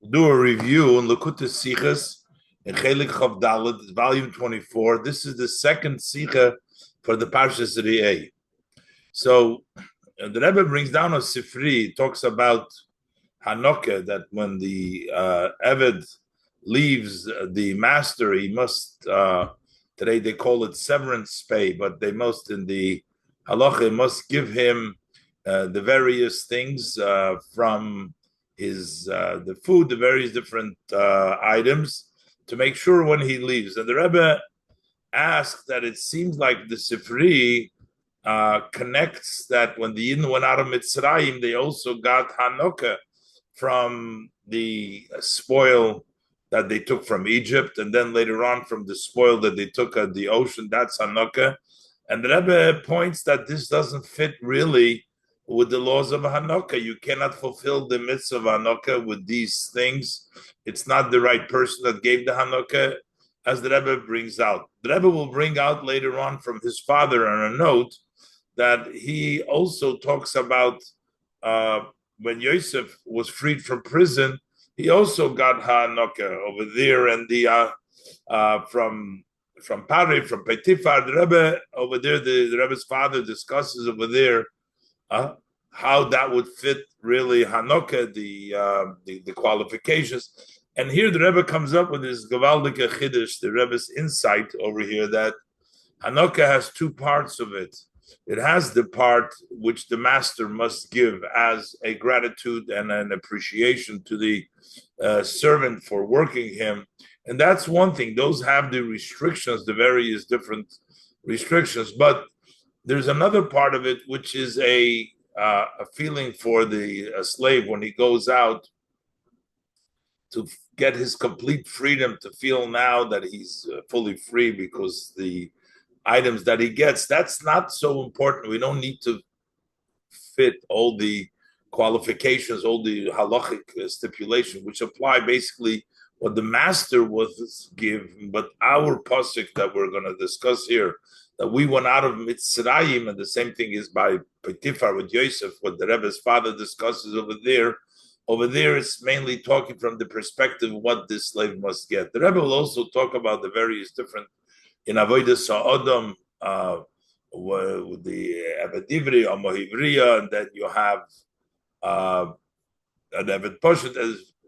do a review in Likkutei Sichos in chelek Chav Daled, volume 24. This is the second Sicha for the Parshas Re'eh. So the Rebbe brings down a Sifri, talks about Hanukkah, that when the Eved leaves the master, he must, today they call it severance pay, but they must, in the halacha, must give him the various things from his the food, the various different items, to make sure when he leaves. And the Rebbe asked that it seems like the Sifri connects that when the Yidden went out of Mitzrayim, they also got Hanukkah from the spoil that they took from Egypt, and then later on from the spoil that they took at the ocean. That's Hanukkah. And the Rebbe points that this doesn't fit really with the laws of Hanukkah. You cannot fulfill the mitzvah of Hanukkah with these things. It's not the right person that gave the Hanukkah, as the Rebbe brings out. The Rebbe will bring out later on from his father on a note that he also talks about when Yosef was freed from prison, he also got Hanukkah over there, and the from Pari, from Petifar, the Rebbe over there, the Rebbe's father discusses over there how that would fit really Hanukkah, the qualifications. And here the Rebbe comes up with this Gavaldike Chiddush, the Rebbe's insight over here, that Hanukkah has two parts of it. It has the part which the master must give as a gratitude and an appreciation to the servant for working him. And that's one thing. Those have the restrictions, the various different restrictions. But there's another part of it, which is a feeling for the slave when he goes out to get his complete freedom, to feel now that he's fully free because the items that he gets, that's not so important. We don't need to fit all the qualifications, all the halachic stipulation, which apply basically what the master was give. But our pasuk that we're going to discuss here, that we went out of Mitzrayim, and the same thing is by Potiphar with Yosef, what the Rebbe's father discusses over there. Over there, it's mainly talking from the perspective of what this slave must get. The Rebbe will also talk about the various different in Avodah Sa'odam, with the Eved Ivri, or Mohivriya, and then you have an Eved Poshet,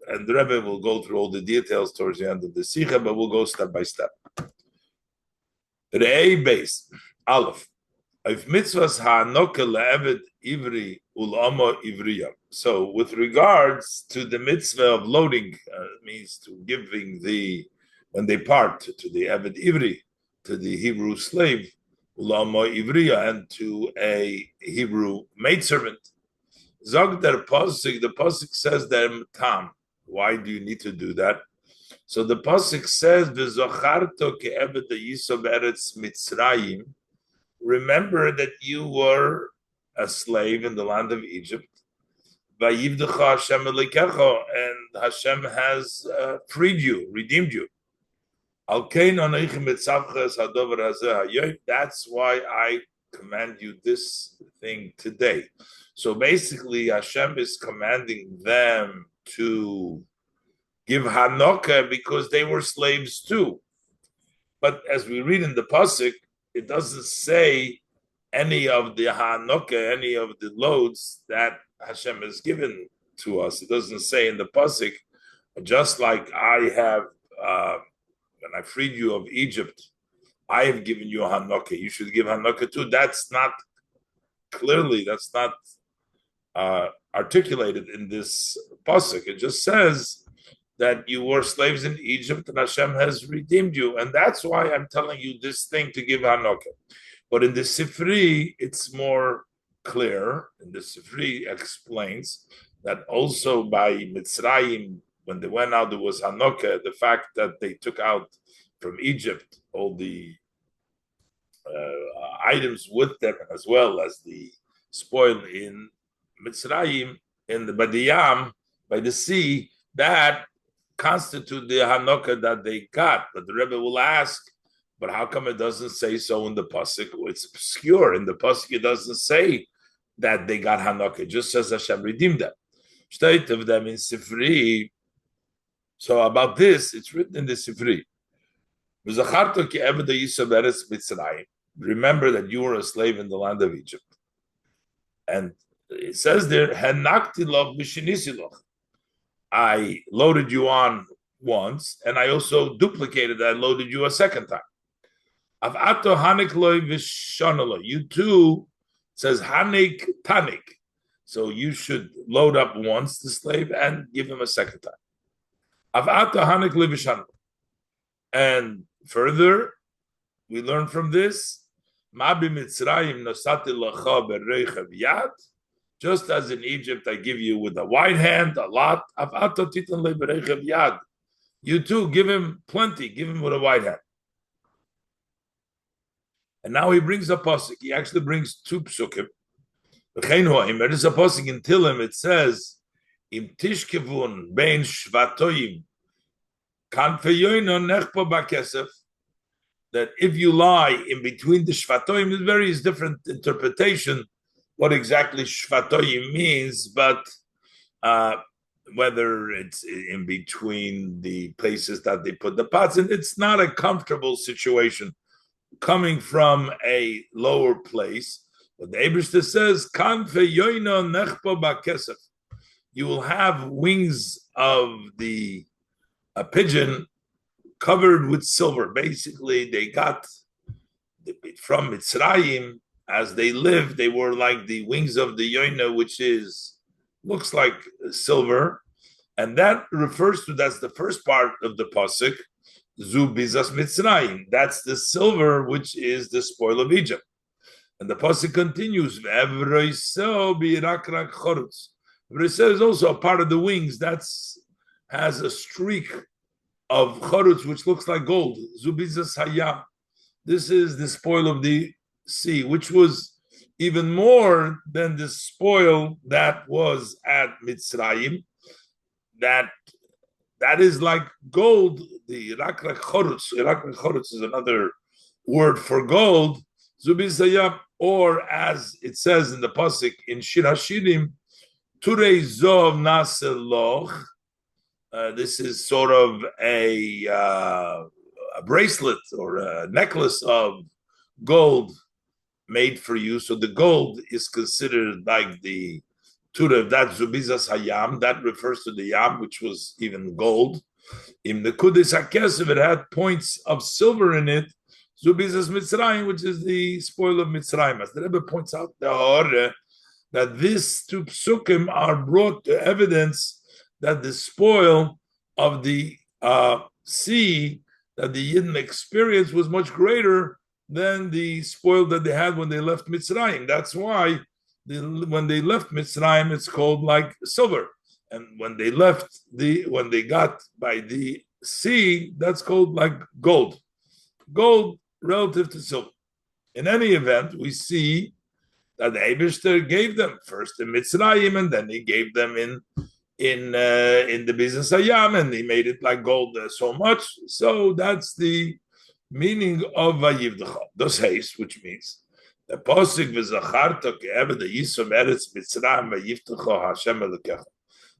and the Rebbe will go through all the details towards the end of the Sikha, but we'll go step by step. Re'ei Beis, Aleph. If mitzvahs ha'anoka le'eved ivri ul'ama ivriya. So with regards to the mitzvah of loading, means to giving when they part to the Eved Ivri, to the Hebrew slave, ul'ama ivriya, and to a Hebrew maidservant. Zog der Pasuk, the Pasuk says that tam. Why do you need to do that? So the Pasuk says, V'zocharto ke'eved yiso be'eretz Mitzrayim. Remember that you were a slave in the land of Egypt. Vayivdecha Hashem elikecha, and Hashem has freed you, redeemed you. That's why I command you this thing today. So basically, Hashem is commanding them to give Hanukkah because they were slaves too. But as we read in the Pasuk, it doesn't say any of the Hanukkah, any of the loads that Hashem has given to us. It doesn't say in the Pasuk, just like I have, when I freed you of Egypt, I have given you a Hanukkah. You should give Hanukkah too. That's not articulated in this Pasuk. It just says that you were slaves in Egypt and Hashem has redeemed you. And that's why I'm telling you this thing to give Hanukkah. But in the Sifri, it's more clear. And the Sifri explains that also by Mitzrayim, when they went out, there was Hanukkah, the fact that they took out from Egypt all the items with them, as well as the spoil in Mitzrayim, in the Badiyam, by the sea, that constitute the Hanukkah that they got. But the Rebbe will ask, but how come it doesn't say so in the Pasuk? It's obscure. In the Pasuk, it doesn't say that they got Hanukkah. It just says Hashem redeemed them. State of them in Sifri, So about this, it's written in the Sifri. Remember that you were a slave in the land of Egypt. And it says there, I loaded you on once, and I also duplicated, I loaded you a second time. You too, says Hanik Tanik. So you should load up once the slave and give him a second time. And further, we learn from this, just as in Egypt I give you with a wide hand a lot, you too give him plenty, give him with a wide hand. And now he brings a pasuk. He actually brings two psukim. There is a pasuk in Tilim. It says, "Im tishkevun bein shvatoyim kan feyoino nechpo bakesef." That if you lie in between the shvatoyim, there's various different interpretation what exactly shvatoyim means, but whether it's in between the places that they put the pots in, it's not a comfortable situation coming from a lower place. But the Eibishter says, you will have wings of the pigeon covered with silver. Basically, they got from Mitzrayim, as they lived, they were like the wings of the yoina, which looks like silver. And that refers to, that's the first part of the pasuk, Zu bizas Mitzrayim. That's the silver, which is the spoil of Egypt. And the pasuk continues, V'evroiseo is also a part of the wings that has a streak of chorutz, which looks like gold. Zu bizas hayam. This is the spoil of the sea, which was even more than the spoil that was at Mitzrayim. That is like gold. The Irakrak Chorutz is another word for gold. Zubizayam, or as it says in the pasuk in Shir Hashirim, Turei Zov Naseloch. This is sort of a bracelet or a necklace of gold made for you. So the gold is considered like the Tura, that Zubizas Hayam, that refers to the Yam, which was even gold. In the Kudis HaKesef, it had points of silver in it. Zubizas Mitzrayim, which is the spoil of Mitzrayim. As the Rebbe points out, that these two psukim are brought to evidence that the spoil of the sea that the Yidden experienced was much greater than the spoil that they had when they left Mitzrayim. That's why when they left Mitzrayim, it's called like silver, and when they got by the sea, that's called like gold relative to silver. In any event, we see that the Eibishter gave them first in Mitzrayim, and then he gave them in the business Hayam, and he made it like gold so much. So that's the meaning of Vayivdecha. Dos Heis, which means the posik v'zacharta ke'eved yisom eretz Mitzrayim vayivtecha Hashem Elokecha.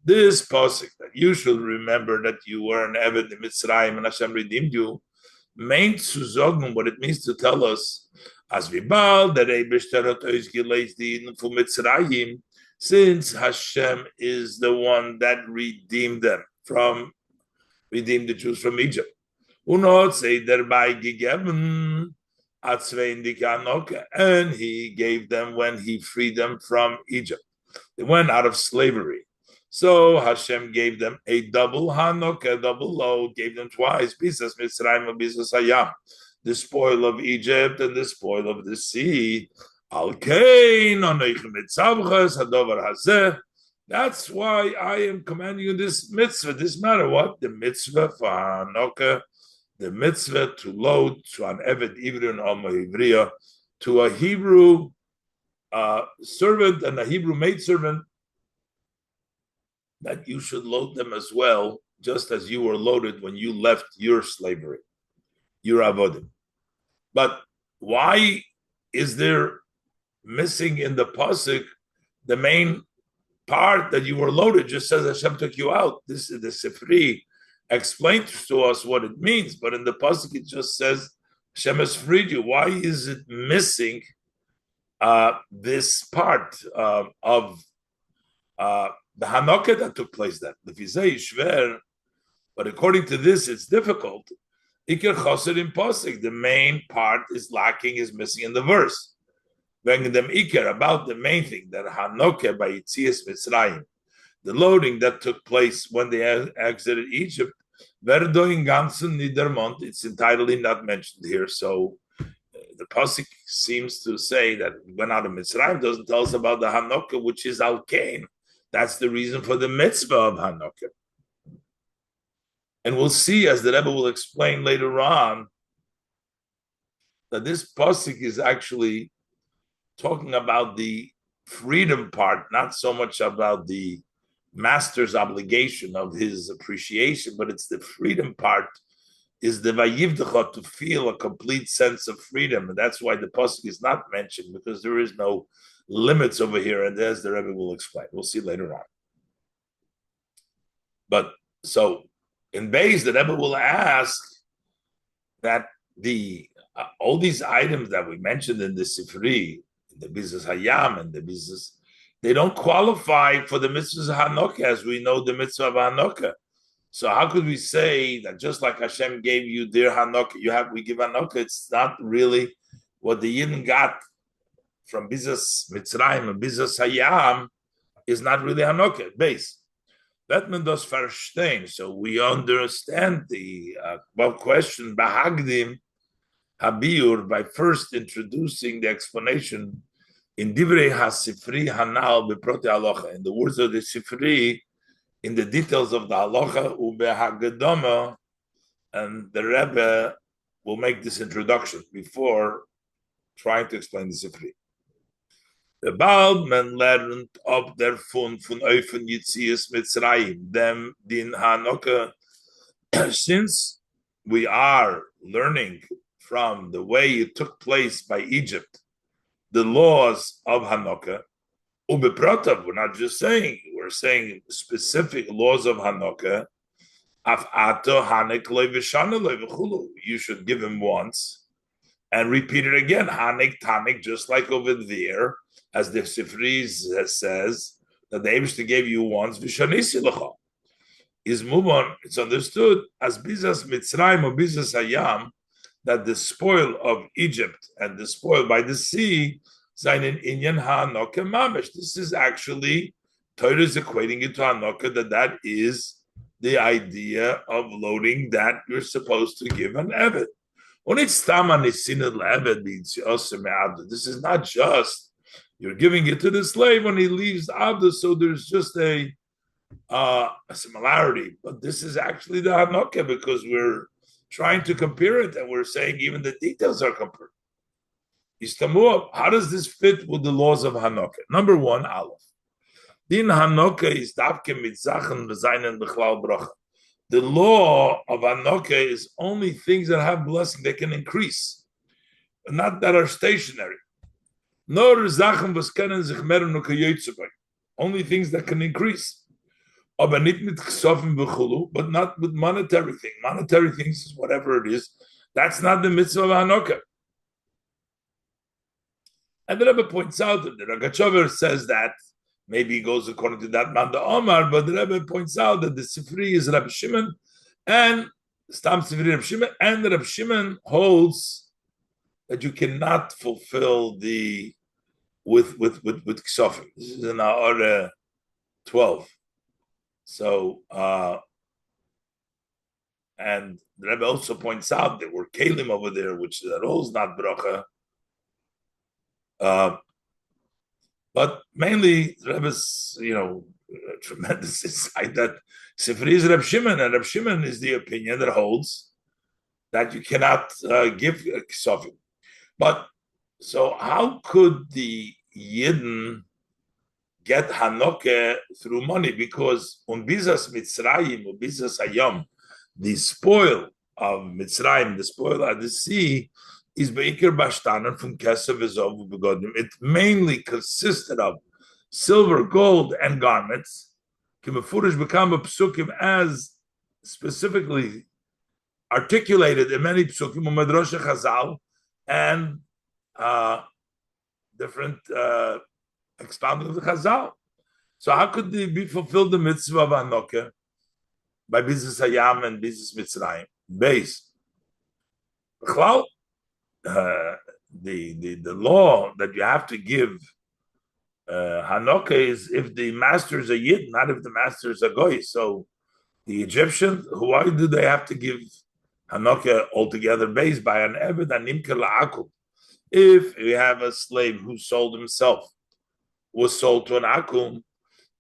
This posik that you should remember that you were an eved in Mitzrayim and Hashem redeemed you, meant to zogn what it means to tell us as vibal that Eibishter hat ois geleist die Yidden from Mitzrayim, since Hashem is the one that redeemed the Jews from Egypt. Und say thereby gegeben and he gave them when he freed them from Egypt. They went out of slavery. So Hashem gave them a double hanok, a double load, gave them twice, Bisas Mitzrayim and Bisas Hayam, the spoil of Egypt and the spoil of the sea. That's why I am commanding you this mitzvah, this matter. What? The mitzvah for Hanukkah, the mitzvah to load to an Eved Ivrin Ivriya, to a Hebrew servant and a Hebrew maidservant, that you should load them as well, just as you were loaded when you left your slavery, your avodim. But why is there missing in the pasuk the main part that you were loaded? Just says Hashem took you out. This is the Sifri explain to us what it means. But in the pasuk, it just says Hashem has freed you. Why is it missing this part of the Hanukkah that took place then? The Vizay Shver, but according to this, it's difficult. Iker Choser in pasuk, the main part is lacking, is missing in the verse. When them Iker about the main thing that Hanukkah by Yitzias Mitzrayim, the loading that took place when they exited Egypt, Verdoin Ganzen Niedermont, it's entirely not mentioned here. So the pasuk seems to say that went out of Mitzrayim, doesn't tell us about the Hanukkah, which is Al Kain. That's the reason for the mitzvah of Hanukkah. And we'll see, as the Rebbe will explain later on, that this pasuk is actually talking about the freedom part, not so much about the master's obligation of his appreciation, but it's the freedom part, is the vayivdecha, to feel a complete sense of freedom. And that's why the pasuk is not mentioned, because there is no limits over here, and as the Rebbe will explain. We'll see later on. But so in Beis, the Rebbe will ask that the all these items that we mentioned in the Sifri, the business Hayam and the business, they don't qualify for the mitzvah of Hanukkah, as we know the mitzvah of Hanukkah. So how could we say that just like Hashem gave you dear Hanukkah, we give Hanukkah? It's not really what the Yidden got from business Mitzrayim and business Hayam is not really Hanukkah base. That man does verstehen. So we understand the question Bahagdim Habiur by first introducing the explanation in Divrei HaSifri Hanal Beprote Halacha, in the words of the Sifri, in the details of the Halacha Ubehagadama, and the Rebbe will make this introduction before trying to explain the Sifri. The Baldman learned up their von Eufen Yitzias Mitzrayim, them din Hanukkah. Since we are learning from the way it took place by Egypt, the laws of Hanukkah, Ubeprotav, we're not just saying, we're saying specific laws of Hanukkah. Afato Hanek loy v'shana loy v'chulu. You should give him once and repeat it again. Hanek Tanek, just like over there, as the Sifri says, that the Eibishter gave you once, v'shanisi l'cha. Is move on. It's understood as Bizas Mitzrayim or Bizas Hayam, that the spoil of Egypt and the spoil by the sea, Zainin Inyan HaNokah Mamish. This is actually, Torah is equating it to HaNokah, that is the idea of loading that you're supposed to give an Eved. This is not just, you're giving it to the slave when he leaves Abda, so there's just a similarity. But this is actually the Hanukkah, because we're trying to compare it, and we're saying even the details are compared. How does this fit with the laws of Hanukkah? Number one, Aleph. Din Hanukkah is davke mitzachen v'zainen b'chlal bracha. The law of Hanukkah is only things that have blessing, they can increase, but not that are stationary. Nor zachen v'skenen sich meren u'kayotzebay. Only things that can increase. But not with monetary things. Monetary things is whatever it is. That's not the mitzvah of Hanukkah. And the Rebbe points out that the Rogatchover says that maybe he goes according to that Manda Omar, but the Rebbe points out that the Sifri is Rabbi Shimon, and Stam Sifri Rabbi Shimon, and the Rabbi Shimon holds that you cannot fulfill the with Ksofim. This is in our 12. So, and the Rebbe also points out there were Kalim over there, which that all is not bracha. But mainly, the Rebbe's, tremendous insight that Sifri is Reb Shimon, and Reb Shimon is the opinion that holds that you cannot give Ksofim. But, so how could the Yidden get Hanukkah through money? Because on Bizas Mitzrayim or Bizas Hayam, the spoil of Mitzrayim, the spoil of the sea, is Beikir Bashtanan from Kesef Ezov Begodim. It mainly consisted of silver, gold, and garments. Kimefurish become a psukim as specifically articulated in many psukim u'medrasha Chazal and different expounding of the Chazal. So how could they be fulfilled the mitzvah of Hanukkah by business Hayam and business Mitzrayim? Base. The law that you have to give Hanukkah is if the master is a Yid, not if the master is a Goy. So the Egyptians, why do they have to give Hanukkah altogether based by an Eved and Nimker La'akul? If we have a slave who sold himself, was sold to an Akum,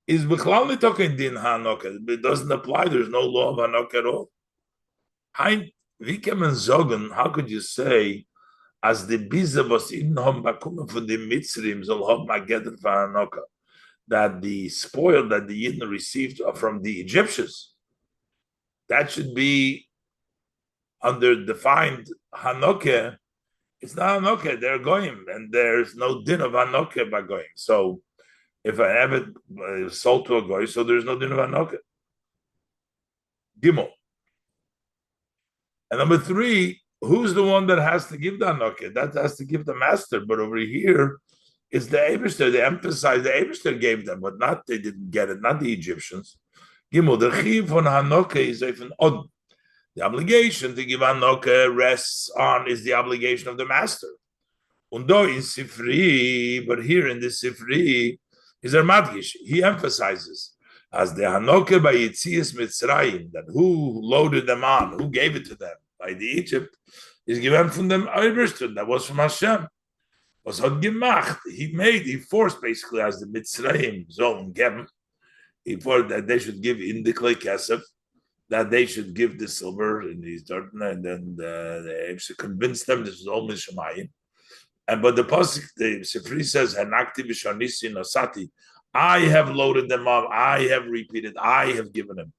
is B'chlal Nitokin Din Hanukkah. It doesn't apply. There's no law of Hanukkah at all. How could you say, as the Biza was in Hom Bakum for the Mitzrim, Zolhom Mageder for Hanukkah, that the spoil that the Yidden received from the Egyptians, that should be under defined Hanukkah. It's not Hanukkah, they're Goyim, and there's no din of Hanukkah by Goyim. So if I have it sold to a Goy, so there's no din of Hanukkah. Gimel. And number 3, who's the one that has to give the Hanukkah? That has to give the master. But over here, it's the Eibishter. They emphasize the Eibishter gave them, but not they didn't get it, not the Egyptians. Gimel, the chiv on Hanukkah is even odd. The obligation to give Hanukkah rests on is the obligation of the master. Undo in Sifri, but here in the Sifri is a Madgish. He emphasizes as the Hanukkah by Yitzias Mitzrayim, that who loaded them on, who gave it to them by the Egypt, is given from them Eibishter. That was from Hashem. Was had gemacht. He forced basically as the Mitzrayim zone gem. He forced that they should give in the clay kesef, that they should give the silver and then they convinced them this was only Shemayim. But the pasuk, the Sifri says, "Hanakti v'shanisi nosati." I have loaded them up. I have repeated. I have given them.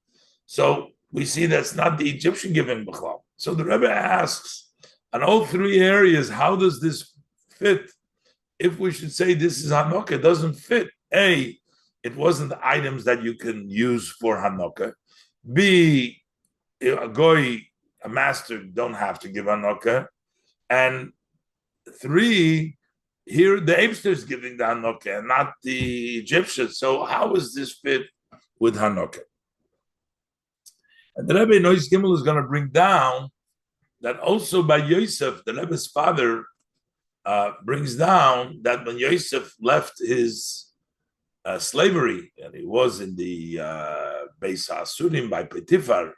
So we see that's not the Egyptian giving b'chlal. So the Rebbe asks, on all 3 areas, how does this fit? If we should say this is Hanukkah, it doesn't fit. A, it wasn't items that you can use for Hanukkah. B, a goy, a master, don't have to give Hanukkah. And 3, here the Eibster is giving the Hanukkah and not the Egyptians. So how is this fit with Hanukkah? And the Rebbe Nois Gimel is going to bring down that also by Yosef, the Rebbe's father, brings down that when Yosef left his slavery, and he was in the Beis HaSurim by Potiphar,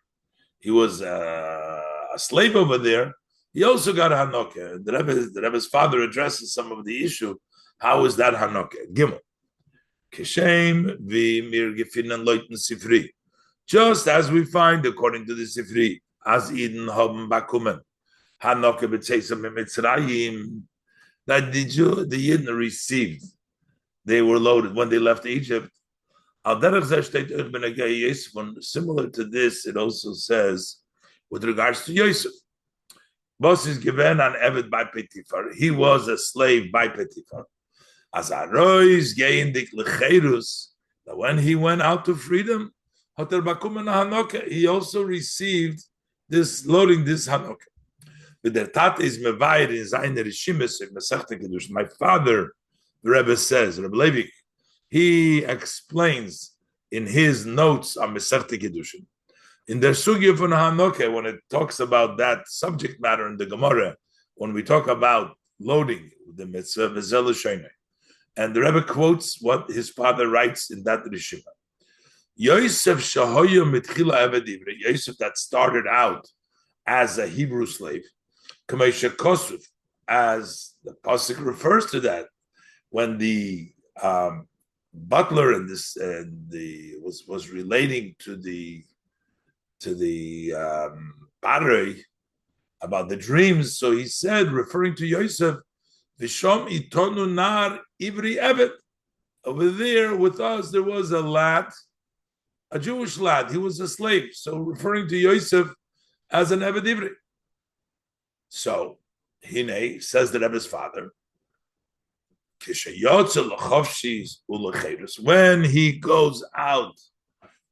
he was a slave over there. He also got a Hanukkah. The Rebbe's father addresses some of the issue. How is that Hanukkah? Gimel. Kishem v'mir gefinnen leuten Sifri. Just as we find, according to the Sifri, as Eden haben bakumen, Hanukkah b'tzeisam Mitzrayim, that the Yidden received. They were loaded when they left Egypt. Similar to this, it also says, with regards to Yosef, Boss is given an Eved by Potiphar. He was a slave by Potiphar. As Arois geindik lecherus, that when he went out to freedom, he also received this loading, this Hanukkah. My father, the Rebbe says, Rebbe Levi, he explains in his notes on Masechta Kiddushin, in their sugya from Hanukkah, when it talks about that subject matter in the Gemara, when we talk about loading the mitzvah, and the Rebbe quotes what his father writes in that Rishima. Yosef Shahoya Mitchila Eved Ivri, Yosef that started out as a Hebrew slave, Kamesha Kosuf, as the pasuk refers to that, when the butler and this was relating to the Barei about the dreams. So he said, referring to Yosef, Vishom itonu nar ivri evet. Over there with us, there was a lad, a Jewish lad. He was a slave. So referring to Yosef as an evet ivri. So Hine says the Rebbe's father, when he goes out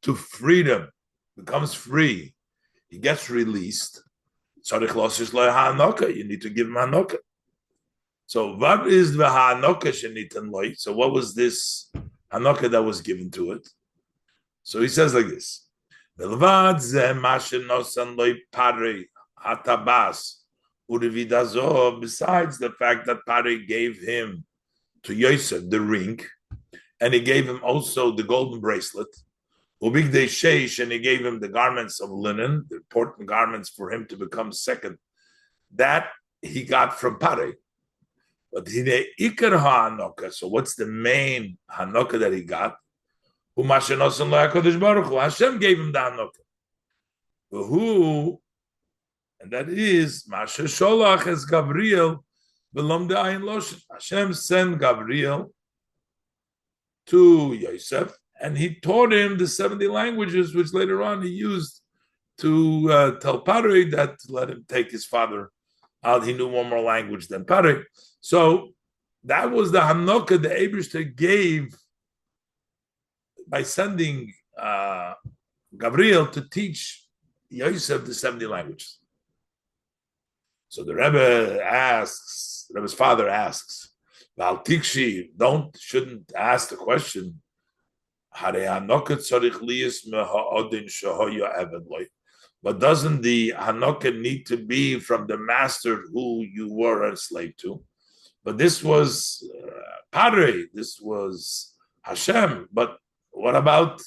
to freedom, becomes free, he gets released. You need to give him Hanoka. So what is the Hanoka shenitan loy? So what was this Hanoka that was given to it? So he says like this: besides the fact that Pari gave him to Yosef the ring, and he gave him also the golden bracelet, and he gave him the garments of linen, the important garments for him to become second. That he got from Pari. But ikar ha'anoka. So what's the main hanoka that he got? Hashem gave him the hanoka. Who, and that is Masha Sholach as Gabriel. Hashem sent Gabriel to Yosef, and he taught him the 70 languages, which later on he used to tell Pari that to let him take his father out. He knew one more language than Pari. So that was the Hanoka the Eibishter gave by sending Gabriel to teach Yosef the 70 languages. So the Rebbe's father asks, Val Tikshi, shouldn't ask the question, but doesn't the Hanoka need to be from the master who you were a slave to? But this was Padre, this was Hashem. But what about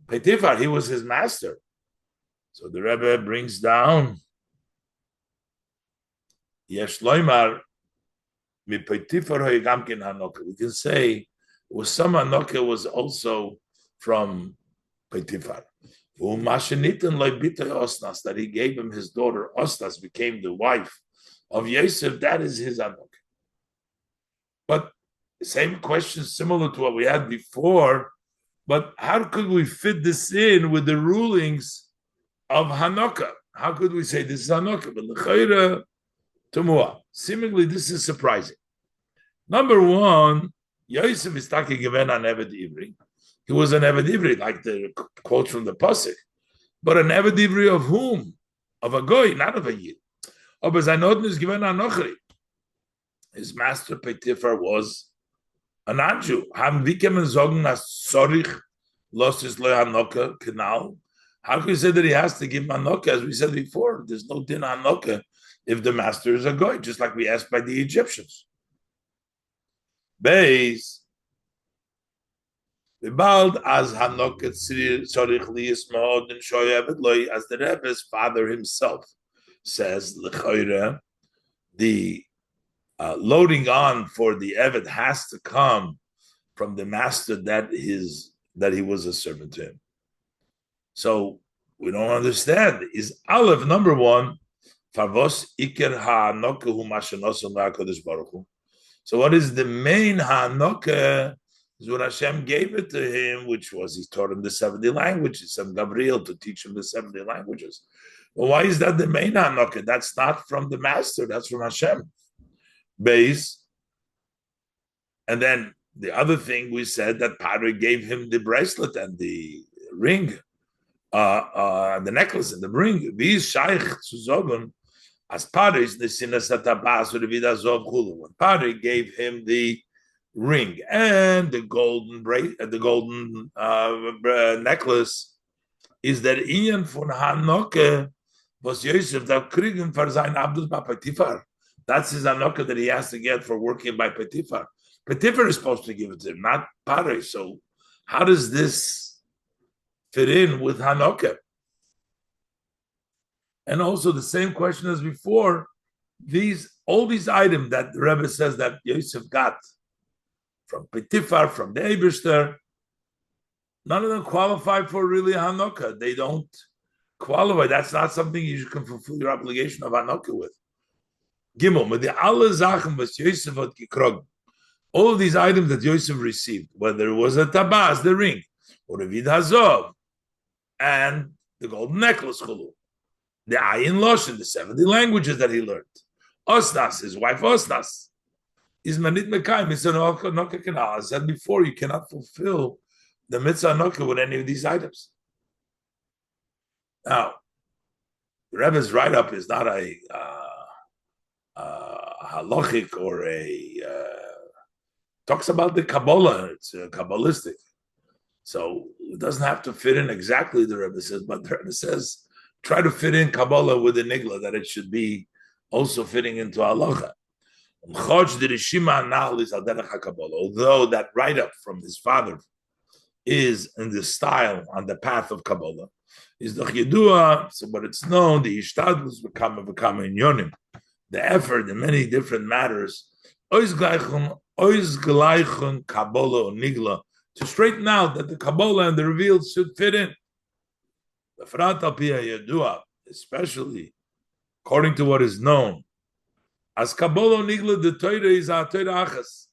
Potiphar? He was his master. So the Rebbe brings down Yesh Loimar mi Potiphar hoygamkin Hanoka. We can say it was some Hanoka was also from Potiphar. That he gave him his daughter Osnas, became the wife of Yosef. That is his Hanoka. But the same question, similar to what we had before, but how could we fit this in with the rulings of Hanoka? How could we say this is Hanoka? But l'chayra tumua. Seemingly, this is surprising. Number one, Yosef is taki given an Eved Ivri. He was an Eved Ivri, like the quote from the Pasuk. But an Eved Ivri of whom? Of a goy, not of a yid. Aber sein Orden is given an Nochri. His master Potiphar was an Anju. Wie kann man sagen, dass Zorich los is lo Hanoka canal? How can we say that he has to give Hanoka? As we said before, there's no din Hanoka if the master is a goy, just like we asked by the Egyptians. Beis, as Hanoka Zorich liis ma'od and shoyevet loy, as the Rebbe's father himself says, l'chayre, the loading on for the Eved has to come from the master that he was a servant to him. So we don't understand. Is Aleph number one? Favos iker ha'anoka hu mashanosan la'Kodesh Baruch Hu. So what is the main ha'anoka? Is what Hashem gave it to him, which was he taught him the 70 languages, sent Gabriel to teach him the 70 languages. Well, why is that the main ha'anoka? That's not from the master. That's from Hashem. Base, and then the other thing we said that Padre gave him the bracelet and the ring, the necklace and the ring. These shaykh zuzogen as Padre is the sinas atabas or the vidazov chulu. When Padre gave him the ring and the golden necklace, is that Ian von Hanoke was Yosef that kriegen for sein Abdul Potiphar. That's his Hanoka that he has to get for working by Potiphar. Potiphar is supposed to give it to him, not Pare. So how does this fit in with Hanoka? And also the same question as before, all these items that the Rebbe says that Yosef got from Potiphar, from the Eibishter, none of them qualify for really Hanoka. They don't qualify. That's not something you can fulfill your obligation of Hanoka with. Gimel, with the alle Sachen, was Yosef hat gekrogen. All of these items that Yosef received, whether it was a tabaz, the ring, or a vid hazov, and the golden necklace, the ayin loshen, the 70 languages that he learned. Osnas, his wife Osnas, is manit mekayim. It's an Hanoka canal. As I said before, you cannot fulfill the mitzvah Hanoka with any of these items. Now, The Rebbe's write-up is not a halachic or talks about the Kabbalah. It's Kabbalistic. So it doesn't have to fit in exactly, the Rebbe says, but the Rebbe says, try to fit in Kabbalah with the Nigla, that it should be also fitting into halacha. Although that write-up from his father is in the style, on the path of Kabbalah, is the Yedua, so but it's known, the Ishtadlus become in Yonim, the effort in many different matters, ois gleichun Kabbalah or Nigla, to straighten out that the Kabbalah and the revealed should fit in. The Frat al Pia Yedua, especially according to what is known, as Kabbalah Nigla, the Torah is a Torah Achas,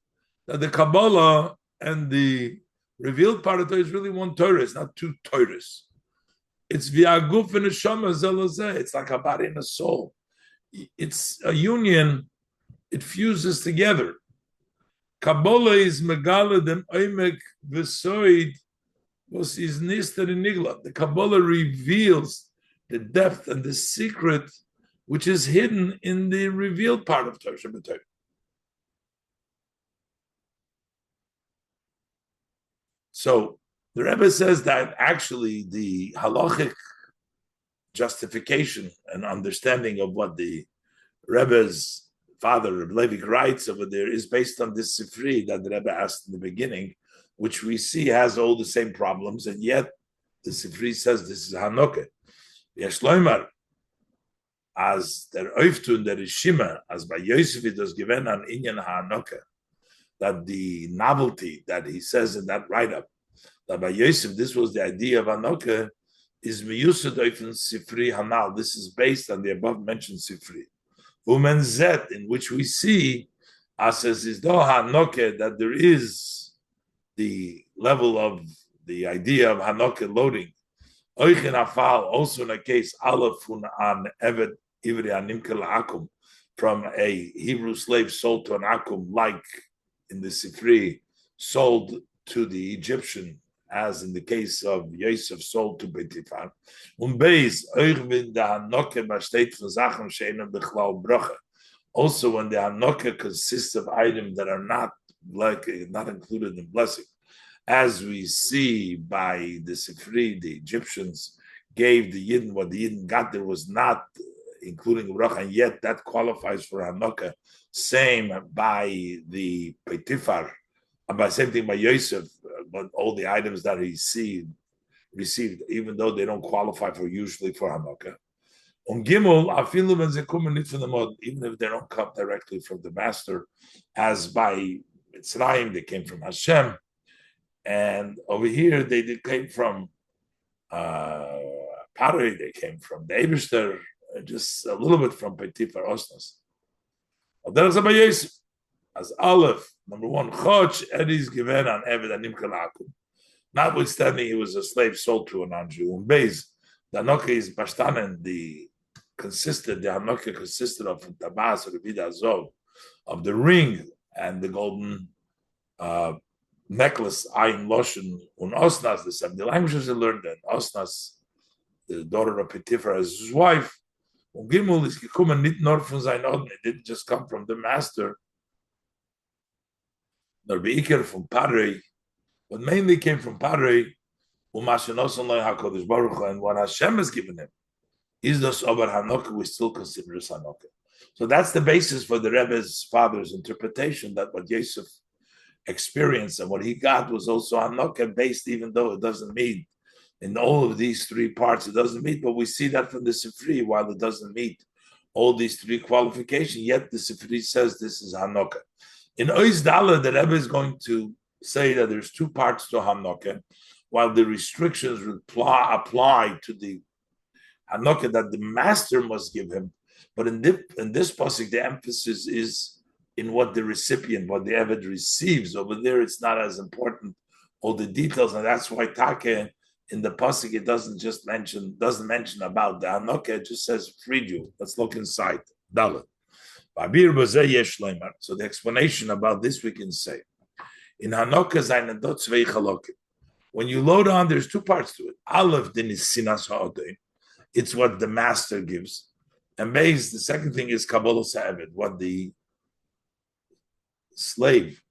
that the Kabbalah and the revealed part of Torah is really one Torah, it's not two Torahs. It's v'aguf and neshama zelazeh. It's like a body and a soul. It's a union. It fuses together. Kabbalah is megala dem oimek v'soid was is nister in nigla. The Kabbalah reveals the depth and the secret which is hidden in the revealed part of Torah Shabbat. So the Rebbe says that actually the halachic justification and understanding of what the Rebbe's father, Reb Levi, writes over there is based on this Sifri that the Rebbe asked in the beginning, which we see has all the same problems, and yet the Sifri says this is Hanukkah. Yeshloimar, as der Oiftun, der Rishima, as by Yosef it was given an Inyan Hanukkah, that the novelty that he says in that write-up, that by Yosef, this was the idea of Hanukkah, is miyusad oifen Sifri Hanal. This is based on the above-mentioned Sifri. Umen Zet, in which we see, as is do Hanukkah, that there is the level of the idea of Hanukkah loading. Oichen Afal, also in a case, Alafun an Evet Ivri Animkel Akum, from a Hebrew slave sold to an Akum, like in the Sifri, sold to the Egyptian, as in the case of Yosef sold to Betifar. Also, when the Hanukkah consists of items that are not included in blessing, as we see by the Sifri, the Egyptians gave the Yidden what the Yidden got. There was not including bracha, and yet that qualifies for Hanukkah. Same by the Betifar. By same thing by Yosef, but all the items that he received, even though they don't qualify for usually for Hanukkah. On Gimel, even if they don't come directly from the master, as by Mitzrayim, they came from Hashem, and over here they came from Paroi, they came from the Eibishter, just a little bit from Petifar Osnas. As Aleph, number one, Choch Eddie's given on Eved Anim Kalakum. Notwithstanding, he was a slave sold to a non-Jew. And Beis, the Hanukkah is Bashtanen, the Hanukkah consisted of Tabas or Vida Azov, of the ring and the golden necklace, Ayin Loshen, Un Osnas, the 70 languages he learned, and Osnas, the daughter of Petifar, as his wife. Und Gimel is gekommen nicht nur von seinen Orden, it didn't just come from the master, nor Beiker from Parei, but mainly came from Parei, and what Hashem has given him is this over Hanukkah, we still consider as Hanukkah. So that's the basis for the Rebbe's father's interpretation, that what Yosef experienced and what he got was also Hanukkah based, even though it doesn't mean in all of these three parts, it doesn't meet, but we see that from the Sifri, while it doesn't meet all these three qualifications, yet the Sifri says this is Hanukkah. In Ois Dala, the Rebbe is going to say that there's two parts to Hanukkah, while the restrictions apply to the Hanukkah that the master must give him. But in this pasuk, the emphasis is in what the recipient, what the Eved receives. Over there, it's not as important, all the details, and that's why Take in the pasuk it doesn't mention about the Hanukkah. It just says freed you. Let's look inside. Dalet. So the explanation about this we can say in Hanukkah, when you load on, there's two parts to it. Aleph din is sinas ha'odin. It's what the master gives. And base, the second thing is Kabbalah Sa'avid, what the slave,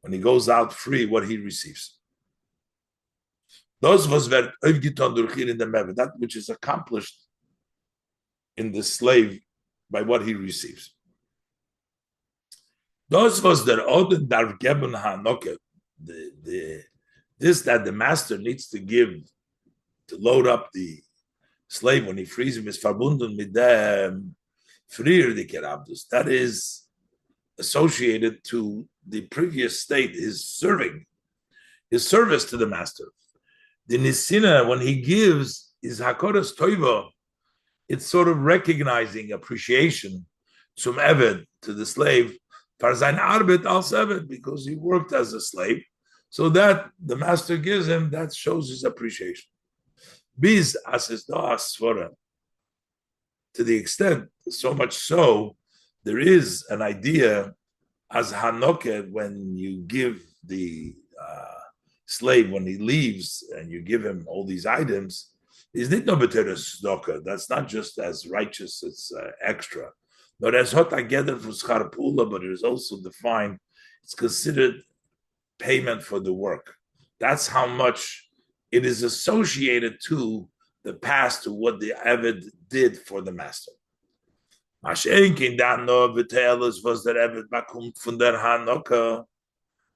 when he goes out free, what he receives. Those was in the Mevet, that which is accomplished in the slave by what he receives. Those was der Oden darf geben hanoke, this that the master needs to give to load up the slave when he frees him is verbunden mit dem frier diker abdus. That is associated to the previous state, his service to the master. The nisina, when he gives, is hakodas toiva. It's sort of recognizing appreciation zum eved, to the slave, for sein arbeit als eved, because he worked as a slave. So that the master gives him, that shows his appreciation. Biz as is svara, to the extent, so much so, there is an idea as hanoket, when you give the slave, when he leaves and you give him all these items, is not no better. That's not just as righteous, it's extra. But as hot together for schar pula, but it is also defined, it's considered payment for the work. That's how much it is associated to the past, to what the Eved did for the master.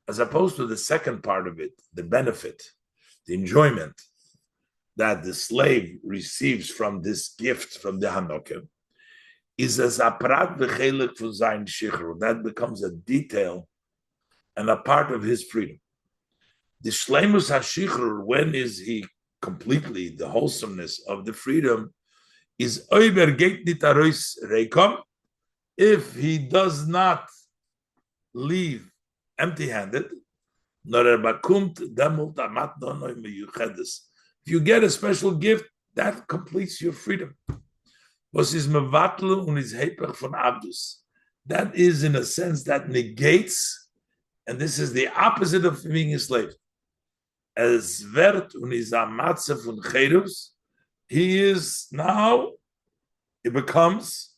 As opposed to the second part of it, the benefit, the enjoyment that the slave receives from this gift from the Hanukkah, is as a prat v'chelek for zayin shichur. That becomes a detail and a part of his freedom. The shleimus hashichur, when is he completely, the wholesomeness of the freedom, is oiber geit nit arois reikom, if he does not leave empty-handed. If you get a special gift, that completes your freedom. That is, in a sense, that negates, and this is the opposite of being a slave. As vert von cherus, he is now, it becomes,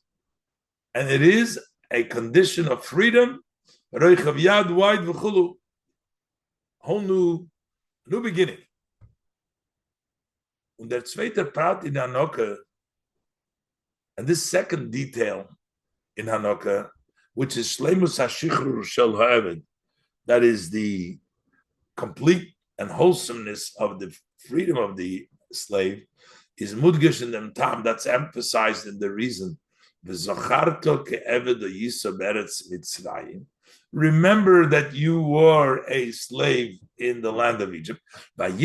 and it is a condition of freedom, whole new beginning. And der zweite part in Hanukkah, and this second detail in Hanukkah, which is Shleimus HaShichrur Shel Ha'eved, that is the complete and wholesomeness of the freedom of the slave, is Mudgesh in them tam, that's emphasized in the reason. Remember that you were a slave in the land of Egypt. God,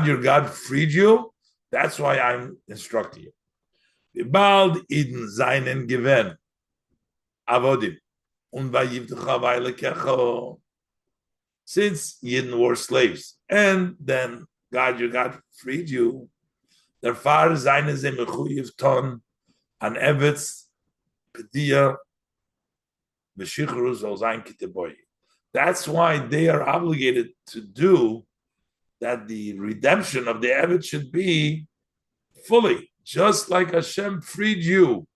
your God, freed you. That's why I'm instructing you. Since Yidden were slaves, and then God, your God, freed you. Therefore, seine ze mechuyev ton an evets pedia v'shichru zol zayin kiteboy. That's why they are obligated to do that. The redemption of the evet should be fully, just like Hashem freed you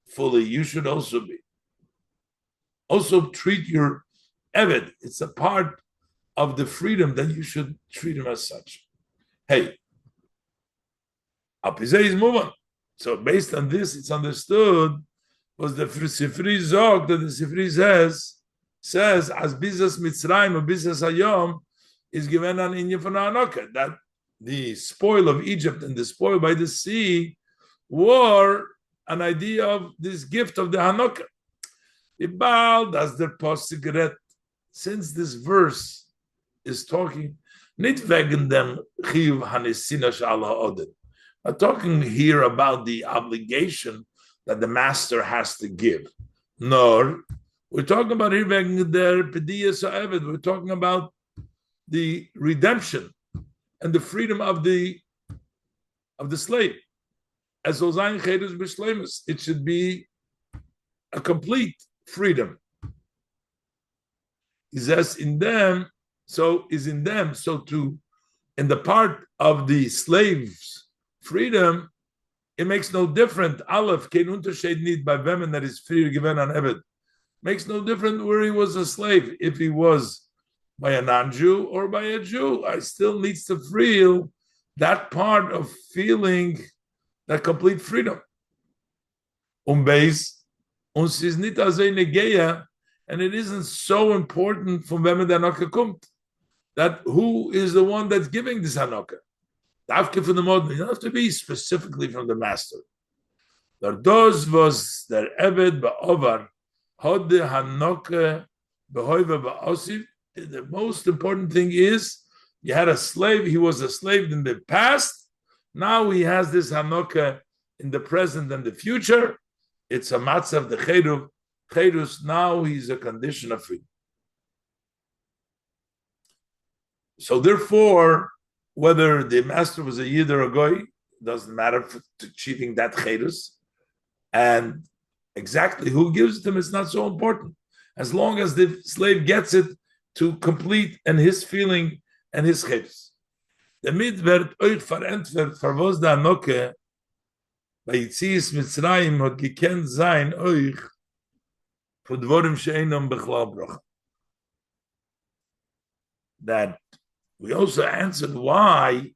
fully. You should also be. Also treat your evet. It's a part of the freedom that you should treat him as such. Hey, Apizay is moving. So based on this, it's understood was the Sifri Zog that the Sifri says as Bizas Mitzrayim or Bizas Hayom is given an Inyan for Hanukkah, that the spoil of Egypt and the spoil by the sea were an idea of this gift of the Hanukkah. Ibal does the Postigret, since this verse is talking nit wegen dem Chiyuv Hanesina Shala Oded. We're talking here about the obligation that the master has to give. Nor, we're talking about here wegen der Pediyas Ha'eved. We're talking about the redemption and the freedom of the slave. As Ozayin Chedus B'Shleimus, it should be a complete freedom. He says in them, so to in the part of the slave's freedom, it makes no difference. Aleph, kein Unterschied nicht bei wem that is free given an Eved. Makes no difference where he was a slave. If he was by a non-Jew or by a Jew, I still needs to feel that part of feeling that complete freedom. Base, uns ist nicht also eine Geya, and it isn't so important from wem der Hanoka kommt. That who is the one that's giving this Hanoka? Dafke from the modern, you don't have to be specifically from the master. Those was der Eved ba'ovar, had the Hanoka behoiva ba'osiv. The most important thing is you had a slave, he was a slave in the past, now he has this Hanoka in the present and the future. It's a matzav the Chedus, now he's a condition of freedom. So therefore, whether the master was a Yid or a Goy, doesn't matter for achieving that Chedus. And exactly who gives it to him is not so important. As long as the slave gets it to complete and his feeling and his Chedus. Damit wird euch verantwortet, für was der Hanoke bei Yitzias Mitzrayim hat gekannt sein euch von Dvorim she'einam bechlal bracha. That we also answered why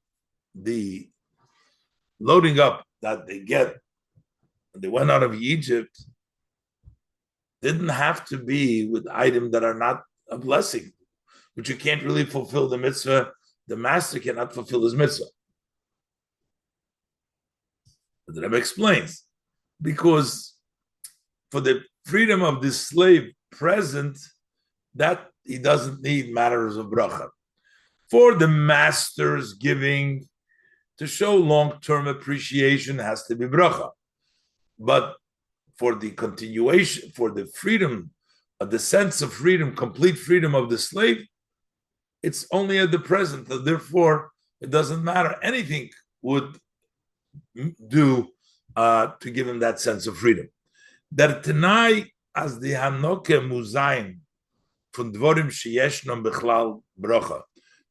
the loading up that they went out of Egypt didn't have to be with items that are not a blessing, but you can't really fulfill the mitzvah. The master cannot fulfill his mitzvah. But the Rebbe explains, because for the freedom of the slave present, that he doesn't need matters of bracha. For the master's giving, to show long-term appreciation has to be bracha. But for the continuation, for the freedom, the sense of freedom, complete freedom of the slave, it's only at the present. Therefore, it doesn't matter. Anything would do to give him that sense of freedom. Der Tanai as the Hanoke Muzayin from Dvorim Sheyeshnom Bechlal Brocha.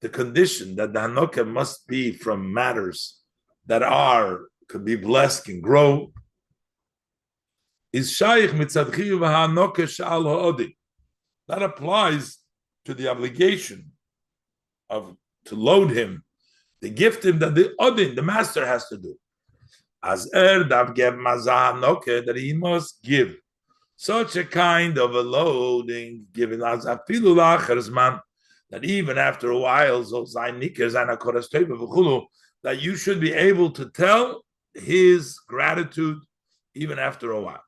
The condition that the Hanoka must be from matters that could be blessed, can grow, is Shaykh Mitzadchiyu v'Hanoka Sha'al Ha'odi. That applies to the obligation to load him, to gift him that the Odin, the master, has to do. As dav gev mazah Hanoka, that he must give such a kind of a loading, given as afilu la'achar zman, that even after a while, that you should be able to tell his gratitude even after a while.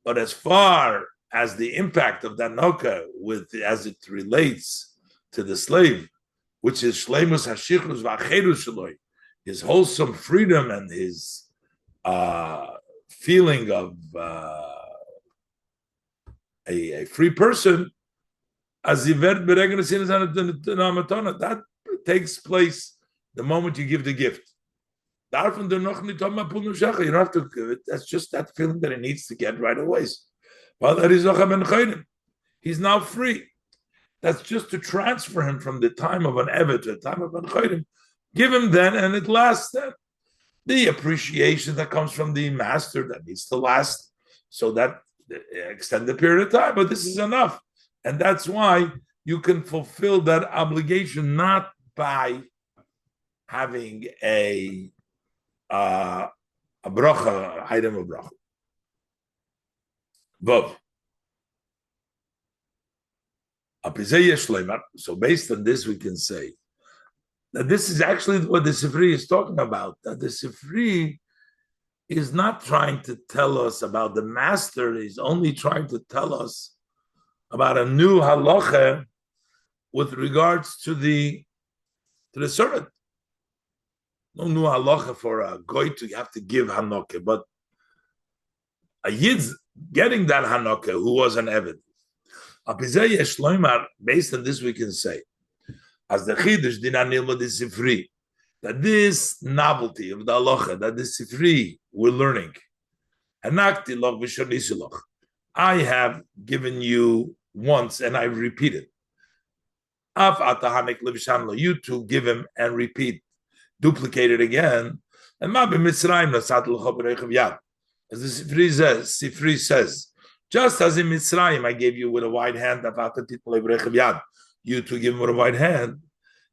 But as far as the impact of that noka, as it relates to the slave, which is shleimus hashichus v'acherus shaloi, his wholesome freedom and his feeling of a free person, as that takes place the moment you give the gift. You don't have to give it. That's just that feeling that he needs to get right away. He's now free. That's just to transfer him from the time of an Evet to the time of an Chayrim. Give him then, and it lasts then. The appreciation that comes from the master, that needs to last, so that extended period of time, but this is enough. And that's why you can fulfill that obligation not by having a bracha, item of bracha. Vav. So based on this, we can say that this is actually what the Sifri is talking about, that the Sifri is not trying to tell us about the master, he's only trying to tell us about a new halacha with regards to the servant. No new halacha for a goy to have to give hanoka, but a yid's getting that hanoka who was an eved. Based on this, we can say, as the chidush dinanilma the Sifri, that this novelty of the halacha, that the Sifri we're learning, I have given you once and I repeated. You to give him and repeat, duplicate it again. And as the Sifri says, just as in Mitzrayim, I gave you with a wide hand, you to give him with a wide hand,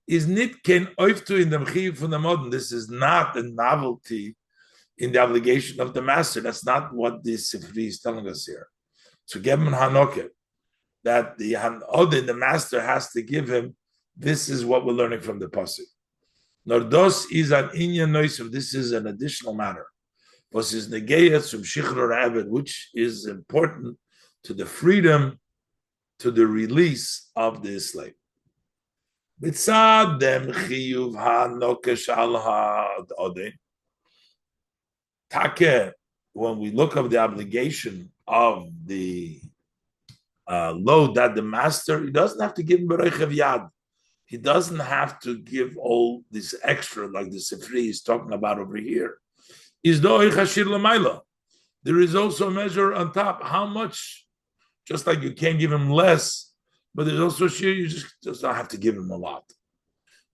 is nit ken oiftu in the mchiv from the modern. This is not a novelty in the obligation of the master. That's not what this Sifri is telling us here. So give him Hanoke, that the Hanodin, the master, has to give him. This is what we're learning from the pasuk. Nordos is an inyan noisav. This is an additional matter. Was is negayat from shichror aved, which is important to the freedom, to the release of the slave. Mitzad dem chiyuv hanokesh al ha'odin. Take, when we look at the obligation of the load that the master, he doesn't have to give him bereichev yad. He doesn't have to give all this extra, like the Sifri is talking about over here. There is also a measure on top. How much? Just like you can't give him less, but there's also shir, you just don't have to give him a lot.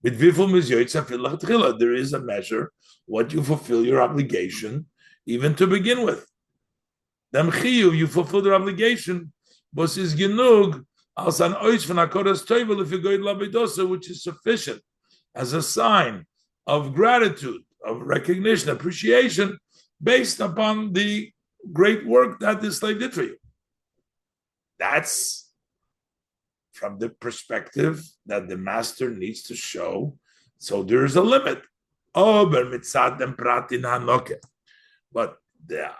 There is a measure what you fulfill your obligation, even to begin with. Them chiyuv, you fulfill their obligation, but is genug as an ois from akodas toivel if you go labidosa, which is sufficient as a sign of gratitude, of recognition, appreciation, based upon the great work that the slave did for you. That's from the perspective that the master needs to show. So there is a limit. But the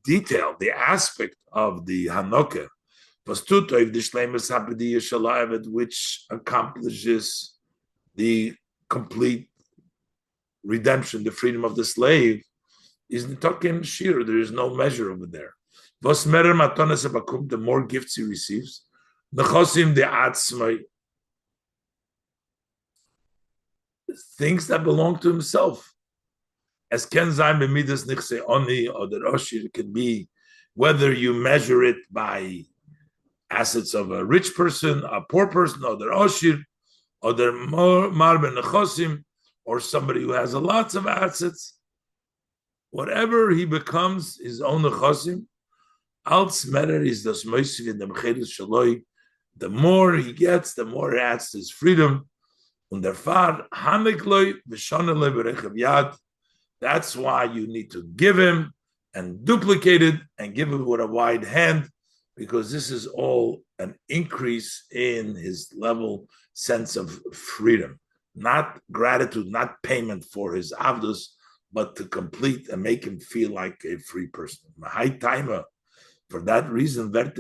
detail, the aspect of the Hanoke, which accomplishes the complete redemption, the freedom of the slave, is Nitokin Shir. There is no measure over there. The more gifts he receives, things that belong to himself. As Ken Zayn B'midas Nichse Oni, or the Roshir, can be whether you measure it by assets of a rich person, a poor person, or the Roshir, or the Marben Nechosim, or somebody who has lots of assets. Whatever he becomes his own Nechosim, Alts Merer is the Smoisiv in the Mechedus Shaloi. The more he gets, the more he adds to his freedom. That's why you need to give him and duplicate it and give him with a wide hand, because this is all an increase in his level sense of freedom, not gratitude, not payment for his avdus, but to complete and make him feel like a free person. High timer. For that reason, that's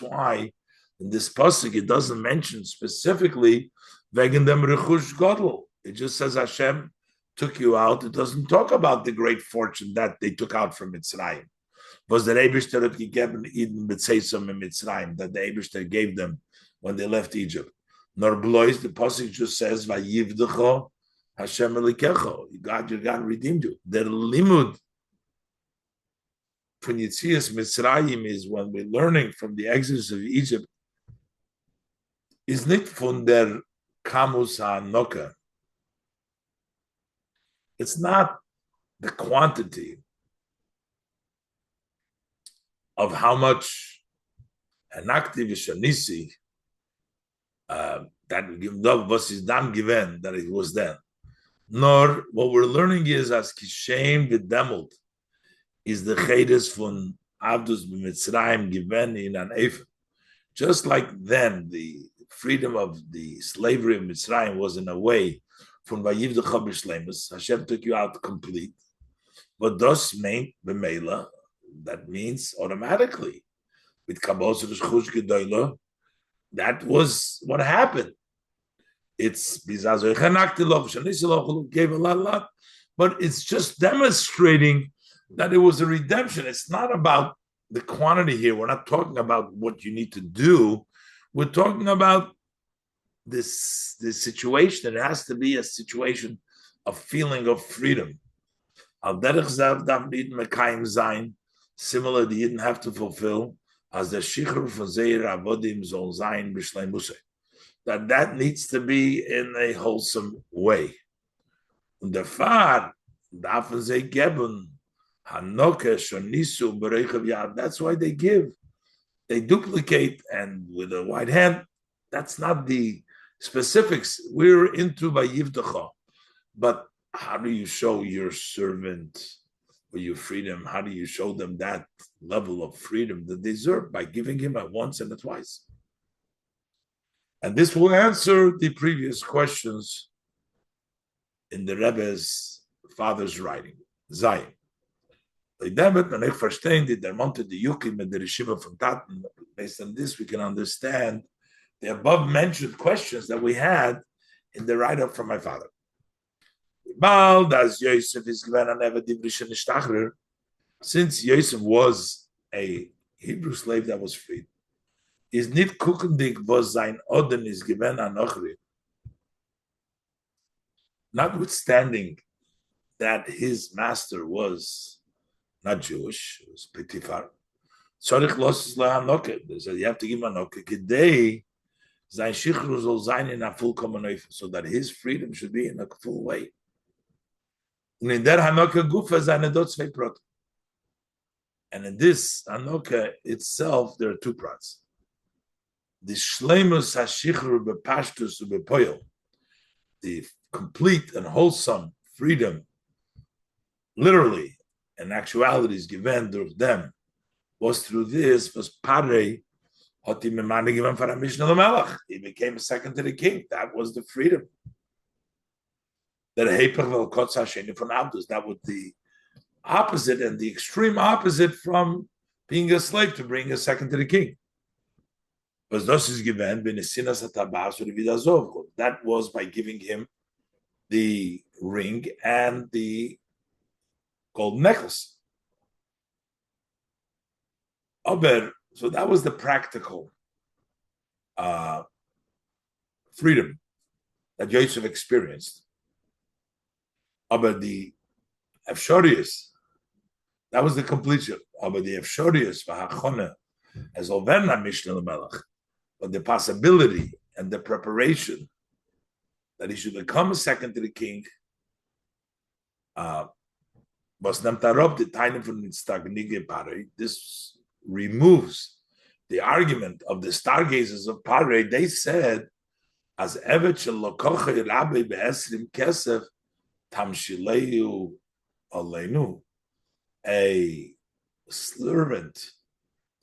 why in this pasuk it doesn't mention specifically wegen dem rechush gadol. It just says Hashem took you out. It doesn't talk about the great fortune that they took out from Mitzrayim. Was the Eibishter gegeben Eden b'tzeisam in Mitzrayim, that the Eibishter gave them when they left Egypt. Nor blois, the pasuk just says vayivdecho Hashem elikecho. God, your God redeemed you. The limud from Yitzias Mitzrayim is when we're learning from the exodus of Egypt, is nicht von der Kamus HaNoka. It's not the quantity of how much Hanakti Vishanisi that was is dam given, that it was then. Nor what we're learning is as Kishem Videmult is the Chedes von Avdus b'Mitzrayim given in an Eifel. Just like then, the freedom of the slavery of Mitzrayim was in a way from Vayivdecha b'Shleimus. Hashem took you out complete. But das meint b'Meila, that means automatically with Kabos Chush Gedoyla, that was what happened. It's gave a lot, but it's just demonstrating that it was a redemption. It's not about the quantity here. We're not talking about what you need to do. We're talking about this situation. It has to be a situation of feeling of freedom. Similar, they didn't have to fulfill as the Shichr von Zeir Avodim soll sein b'shleimusei. That needs to be in a wholesome way. Und der Fahr darf sie geben Hanoke Shonisu Bereichav Yad. That's why they give. They duplicate and with a white hand. That's not the specifics. We're into by Yivdacha. But how do you show your servant or your freedom? How do you show them that level of freedom that they deserve? By giving him a once and a twice. And this will answer the previous questions in the Rebbe's father's writing, Zion. Damit man nicht verstehen, die der Monte de Yukim and the Rishiva von Taten. Based on this, we can understand the above mentioned questions that we had in the write-up from my father. Since Yosef was a Hebrew slave that was freed, is nicht kuchendig, was sein Oden is given an Ochri. Notwithstanding that his master was not Jewish, it was Petifar. Tzorich los la'anoke. They said you have to give him anoke. Kedei sein shichru soll sein in a full common, so that his freedom should be in a full way. Und in der hanoke gufa seine dort zwei Prot. And in this hanoke itself, there are two prots. The shleimus hashichru bepashtus ubepoil, the complete and wholesome freedom, literally, and actuality is given through them, was through this, was Parei, he became a second to the king. That was the freedom. That was the opposite and the extreme opposite from being a slave to being a second to the king. That was by giving him the ring and the golden necklace. So that was the practical freedom that Yosef experienced. But the Efshorius, that was the completion. But the Efshorius, as Olverna Mishnah Melech, but the possibility and the preparation that he should become a second to the king, this removes the argument of the stargazers of Parei. They said, as Evet Shelokoche Rabbi Be'esrim Kesef Tamshileu Aleinu, a servant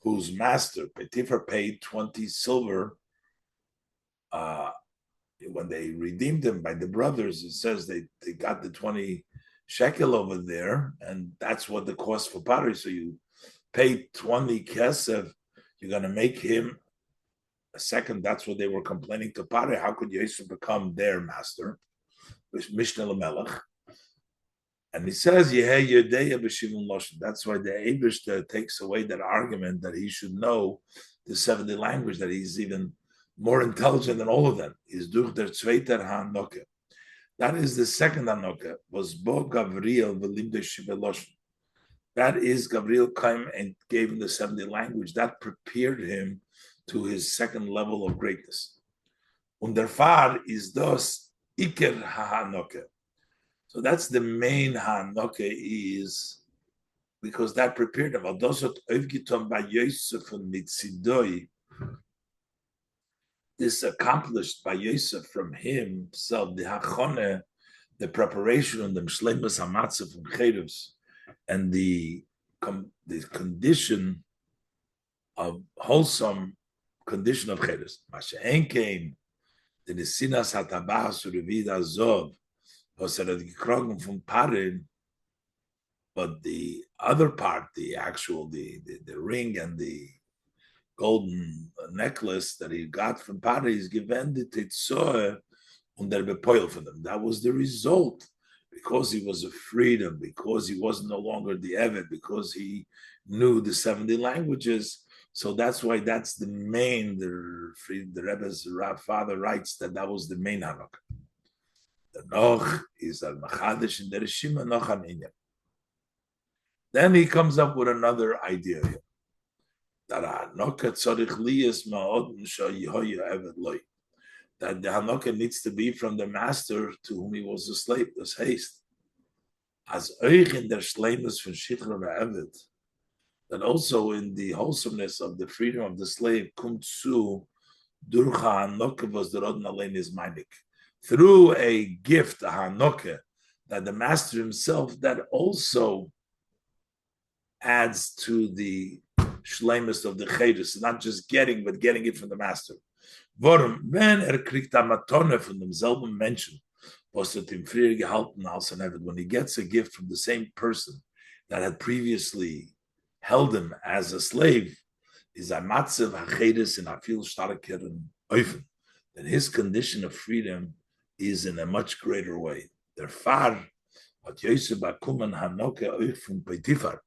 whose master Petifer paid 20 silver when they redeemed him by the brothers. It says they got the 20 shekel over there, and that's what the cost for Parei. So you pay 20 kesef, you're going to make him a second. That's what they were complaining to Parei. How could Yosef become their master? Mishnah Lamelech. And he says, that's why the Eibishter takes away that argument that he should know the 70 language, that he's even more intelligent than all of them. He's durch der zweiter Hanoke. That is the second Hanoke, was Bo Gavriel Velimde Shivelosh. That is, Gabriel came and gave him the 70 language. That prepared him to his second level of greatness. Und der Fahr is das Iker HaHanoke. So that's the main Hanoke, is because that prepared him. This accomplished by Yosef from himself, the Hachone, the preparation of the Shleimus Hamatzah from Chedus, and the condition of wholesome condition of Chedus. Mashen came the Nesinas Hatabas Urevid Azov, gekrogen from Parin, but the other part, the actual the ring and the golden necklace that he got from Parin is given the Tetzoe und der Bepoil for them. That was the result, because he was a freedom, because he was no longer the Eved, because he knew the 70 languages. So that's why that's the main. The Rebbe's father writes that was the main Hanukkah. The Noch is al Machadish in the Rishima Noch an Inyam. Then he comes up with another idea here. that Hanoka tzarich liyas ma'od sheyehoya eved loy. That the Hanoka needs to be from the master to whom he was a slave. There's haste. As euch in der Shleimus von Shichra ve'eved, that also in the wholesomeness of the freedom of the slave, kum tzu durcha Hanoka was the rodin alein is meinik. Through a gift, a Hanoka, that the master himself, that also adds to the shleimus of the chedus, not just getting, but getting it from the master. Warum, wenn kriegt a matone von demselben Menschen, was ihm früher gehalten als an Eved, when he gets a gift from the same person that had previously held him as a slave, is a matzev hachedus in a viel starker oifen, then his condition of freedom is in a much greater way. Therefore, hat Yosef bakumen hanoke oich from Potiphar.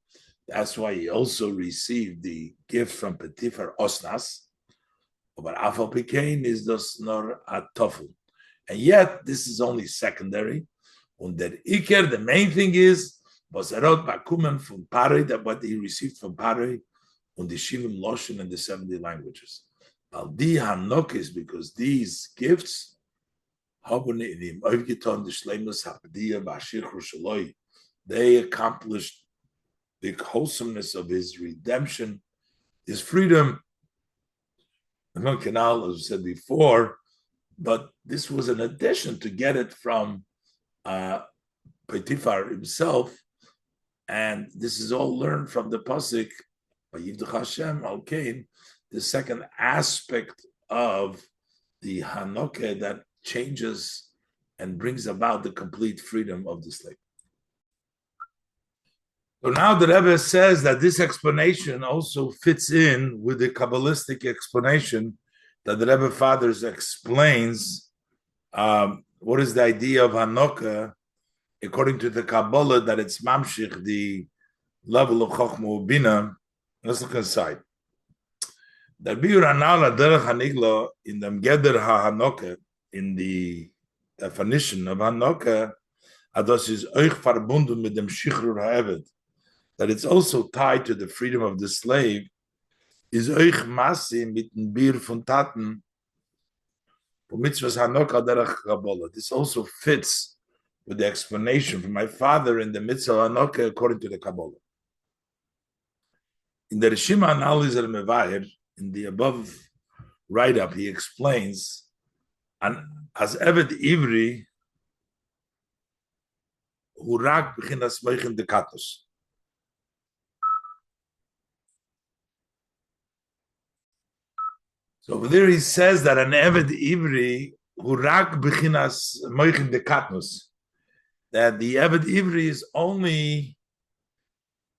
That's why he also received the gift from Potiphar Osnas. But Afal Pekain is das nor a toffel. And yet, this is only secondary. And that Iker, the main thing is, was erot bakumen from Paroi, that what he received from Paroi, and the Shivim Loshen and the 70 languages. Baldi Hanokis, because these gifts, they accomplished the wholesomeness of his redemption, his freedom. The canal, as I said before, but this was an addition to get it from Potiphar himself, and this is all learned from the pasuk by Yivdach Hashem Al Kain, the second aspect of the Hanoke that changes and brings about the complete freedom of the slave. So now the Rebbe says that this explanation also fits in with the Kabbalistic explanation that the Rebbe Fathers explains what is the idea of Hanukkah according to the Kabbalah, that it's mamshich, the level of Chochmah Bina. Let's look inside. That Biur Anala Derech Hanigla in the Mgeder HaHanukkah, in the definition of Hanukkah, ados is euch verbunden mit dem Shichrur HaEved, that it's also tied to the freedom of the slave, is euch Masi mit dem Bir von Taten, mitzvahs Hanukkah derech Kabbalah. This also fits with the explanation from my father in the mitzvah Hanukkah according to the Kabbalah. In the Rishima Analysis al Mevayer, in the above write-up, he explains, and as Eved Ivri, who rak b'chinas moichin dekatos. So over there he says that an Eved Ivri, who rak b'chinas moichin dekatos, that the Eved Ivri is only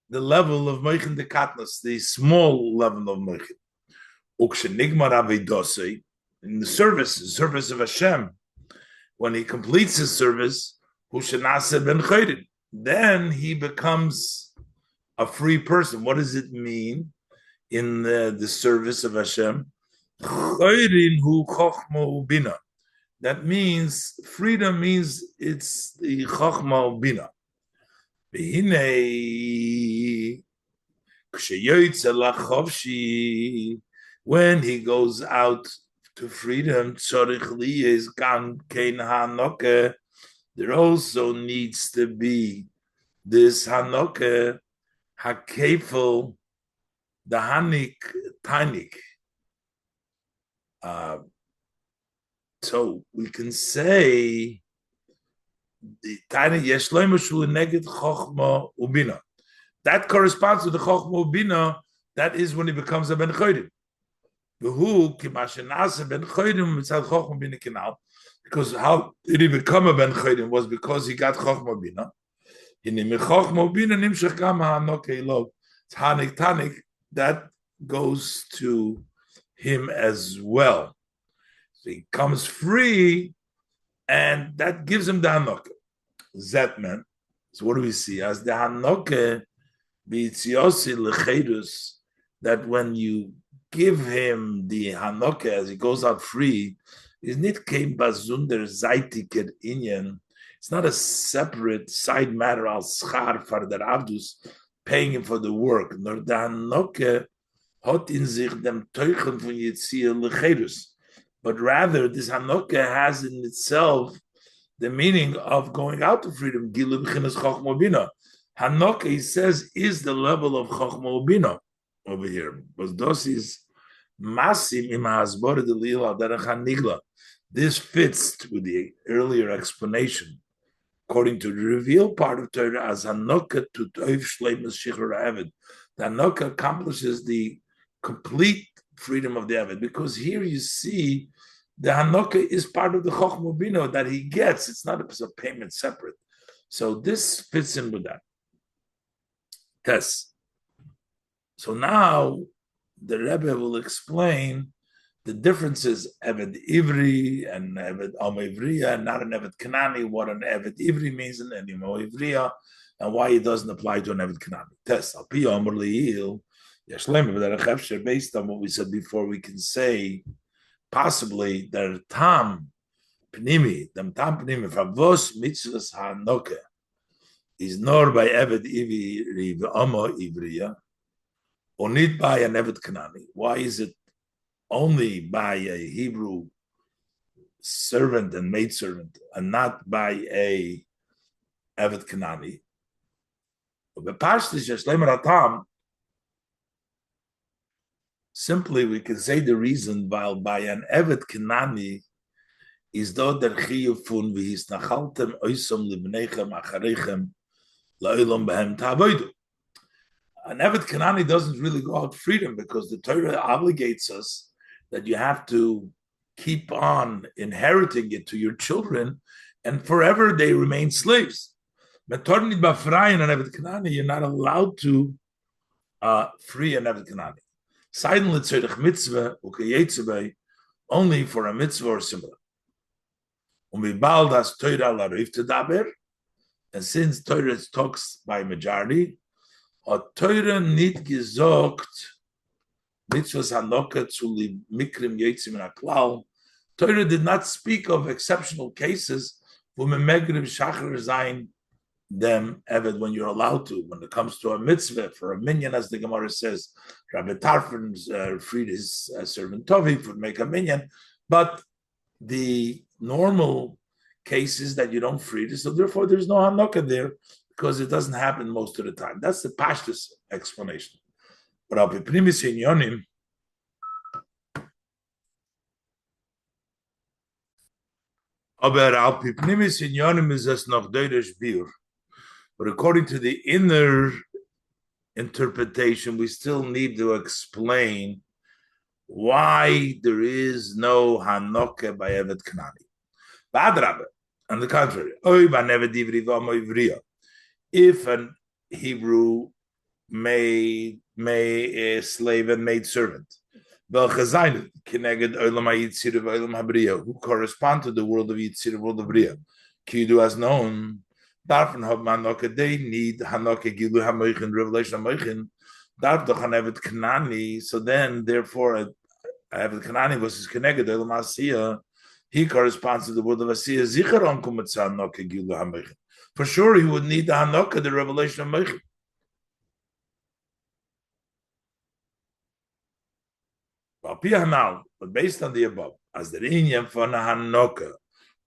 the level of moichin dekatos, the small level of moichin. In the service of Hashem, when he completes his service, then he becomes a free person. What does it mean in the service of Hashem? That means freedom means it's the Chochmah Bina. When he goes out to freedom, there also needs to be this Hanoke, Hakefel, the Hanik, Tanik. So we can say the Tanik Yeshloimashu Neged Chochma Ubina. That corresponds to the Chochma Ubina. That is when he becomes a Ben Chodim. Because how did he become a Ben Chodim was because he got Chochma Bina. Tanik, that goes to him as well. So he comes free, and that gives him the Hanoke. Zetman. So what do we see? As the Hanoke, that when you give him the Hanoke as he goes out free, is nit kein bazunder zeitiker inyan. It's not a separate side matter al schar for the Abdus, paying him for the work. Nor the Hanoke Hot in sich dem Teuchen von Yitzia Lecherus. But rather, this Hanukkah has in itself the meaning of going out to freedom. Gilu b'chinas Chochma Bina. Hanukkah, he says, is the level of Chochma Bina over here. But this is Masim im Hasbara de Lila Derech HaNigla. This fits with the earlier explanation. According to the revealed part of Torah, as Hanukkah to Toiv Shleimus Shichur Eved, the Hanukkah accomplishes the complete freedom of the Eved, because here you see the Hanukkah is part of the Chochmah Bina that he gets. It's not a piece of payment separate. So this fits in with that. Test. So now the Rebbe will explain the differences Eved Ivri and Eved Am Ivriya, and not an Eved Kanani, what an Eved Ivri means in any Ivriya, and why it doesn't apply to an Eved Kanani. Test. Based on what we said before, we can say possibly that Tam Pnimi, the Tam Pnimi, Favos Mitzvahs HaNokeh, is nor by Eved Ivri V'Ama Ivriya, or not by an Eved Kanani. Why is it only by a Hebrew servant and maidservant, and not by a Eved Kanani? Simply, we can say the reason while by an Evet Kanani is though der chiyuv fun v'his nachaltem oisom libnechem acharechem la'olam behem ta'avodu. An Evet Kanani doesn't really go out freedom, because the Torah obligates us that you have to keep on inheriting it to your children, and forever they remain slaves. But Torah b'afrayin an Evet Kanani, you're not allowed to free an Evet Kanani. Only for a mitzvah or similar. And since Torah talks by majority, or Torah nit gesagt mitzvahs hanoka zu mikrim yetzim in aklal. Torah did not speak of exceptional cases wo memegrim shachar zayin them Eved, when you're allowed to. When it comes to a mitzvah for a minyan, as the Gemara says, Rabbi Tarfon freed his servant Tovi for make a minyan, but the normal case is that you don't free it, so therefore there's no Hanukkah there, because it doesn't happen most of the time. That's the Pashtus explanation. But Al Piprimis Inyonim, aber Al Piprimis Inyonim is as noch Deutsch Biur. But according to the inner interpretation, we still need to explain why there is no Hanukkah by Evet Kanani. Ba'adrabah, on the contrary, if an Hebrew made a slave and maid servant, who correspond to the world of Yitzir, world of Bria, Kidu as known, Darfen have Hanukkah, they need Hanukkah Gilu HaMoichin, Revelation HaMoichin, Darf doch an Evet Kanani, so then, therefore, Evet Kanani versus Keneged Olam Asiyah, he corresponds to the world of Asiyah, Zichar on Kumatza Hanukkah Gilu HaMoichin. For sure, he would need the Hanukkah, the Revelation HaMoichin. But based on the above, as the Inyan for Hanukkah,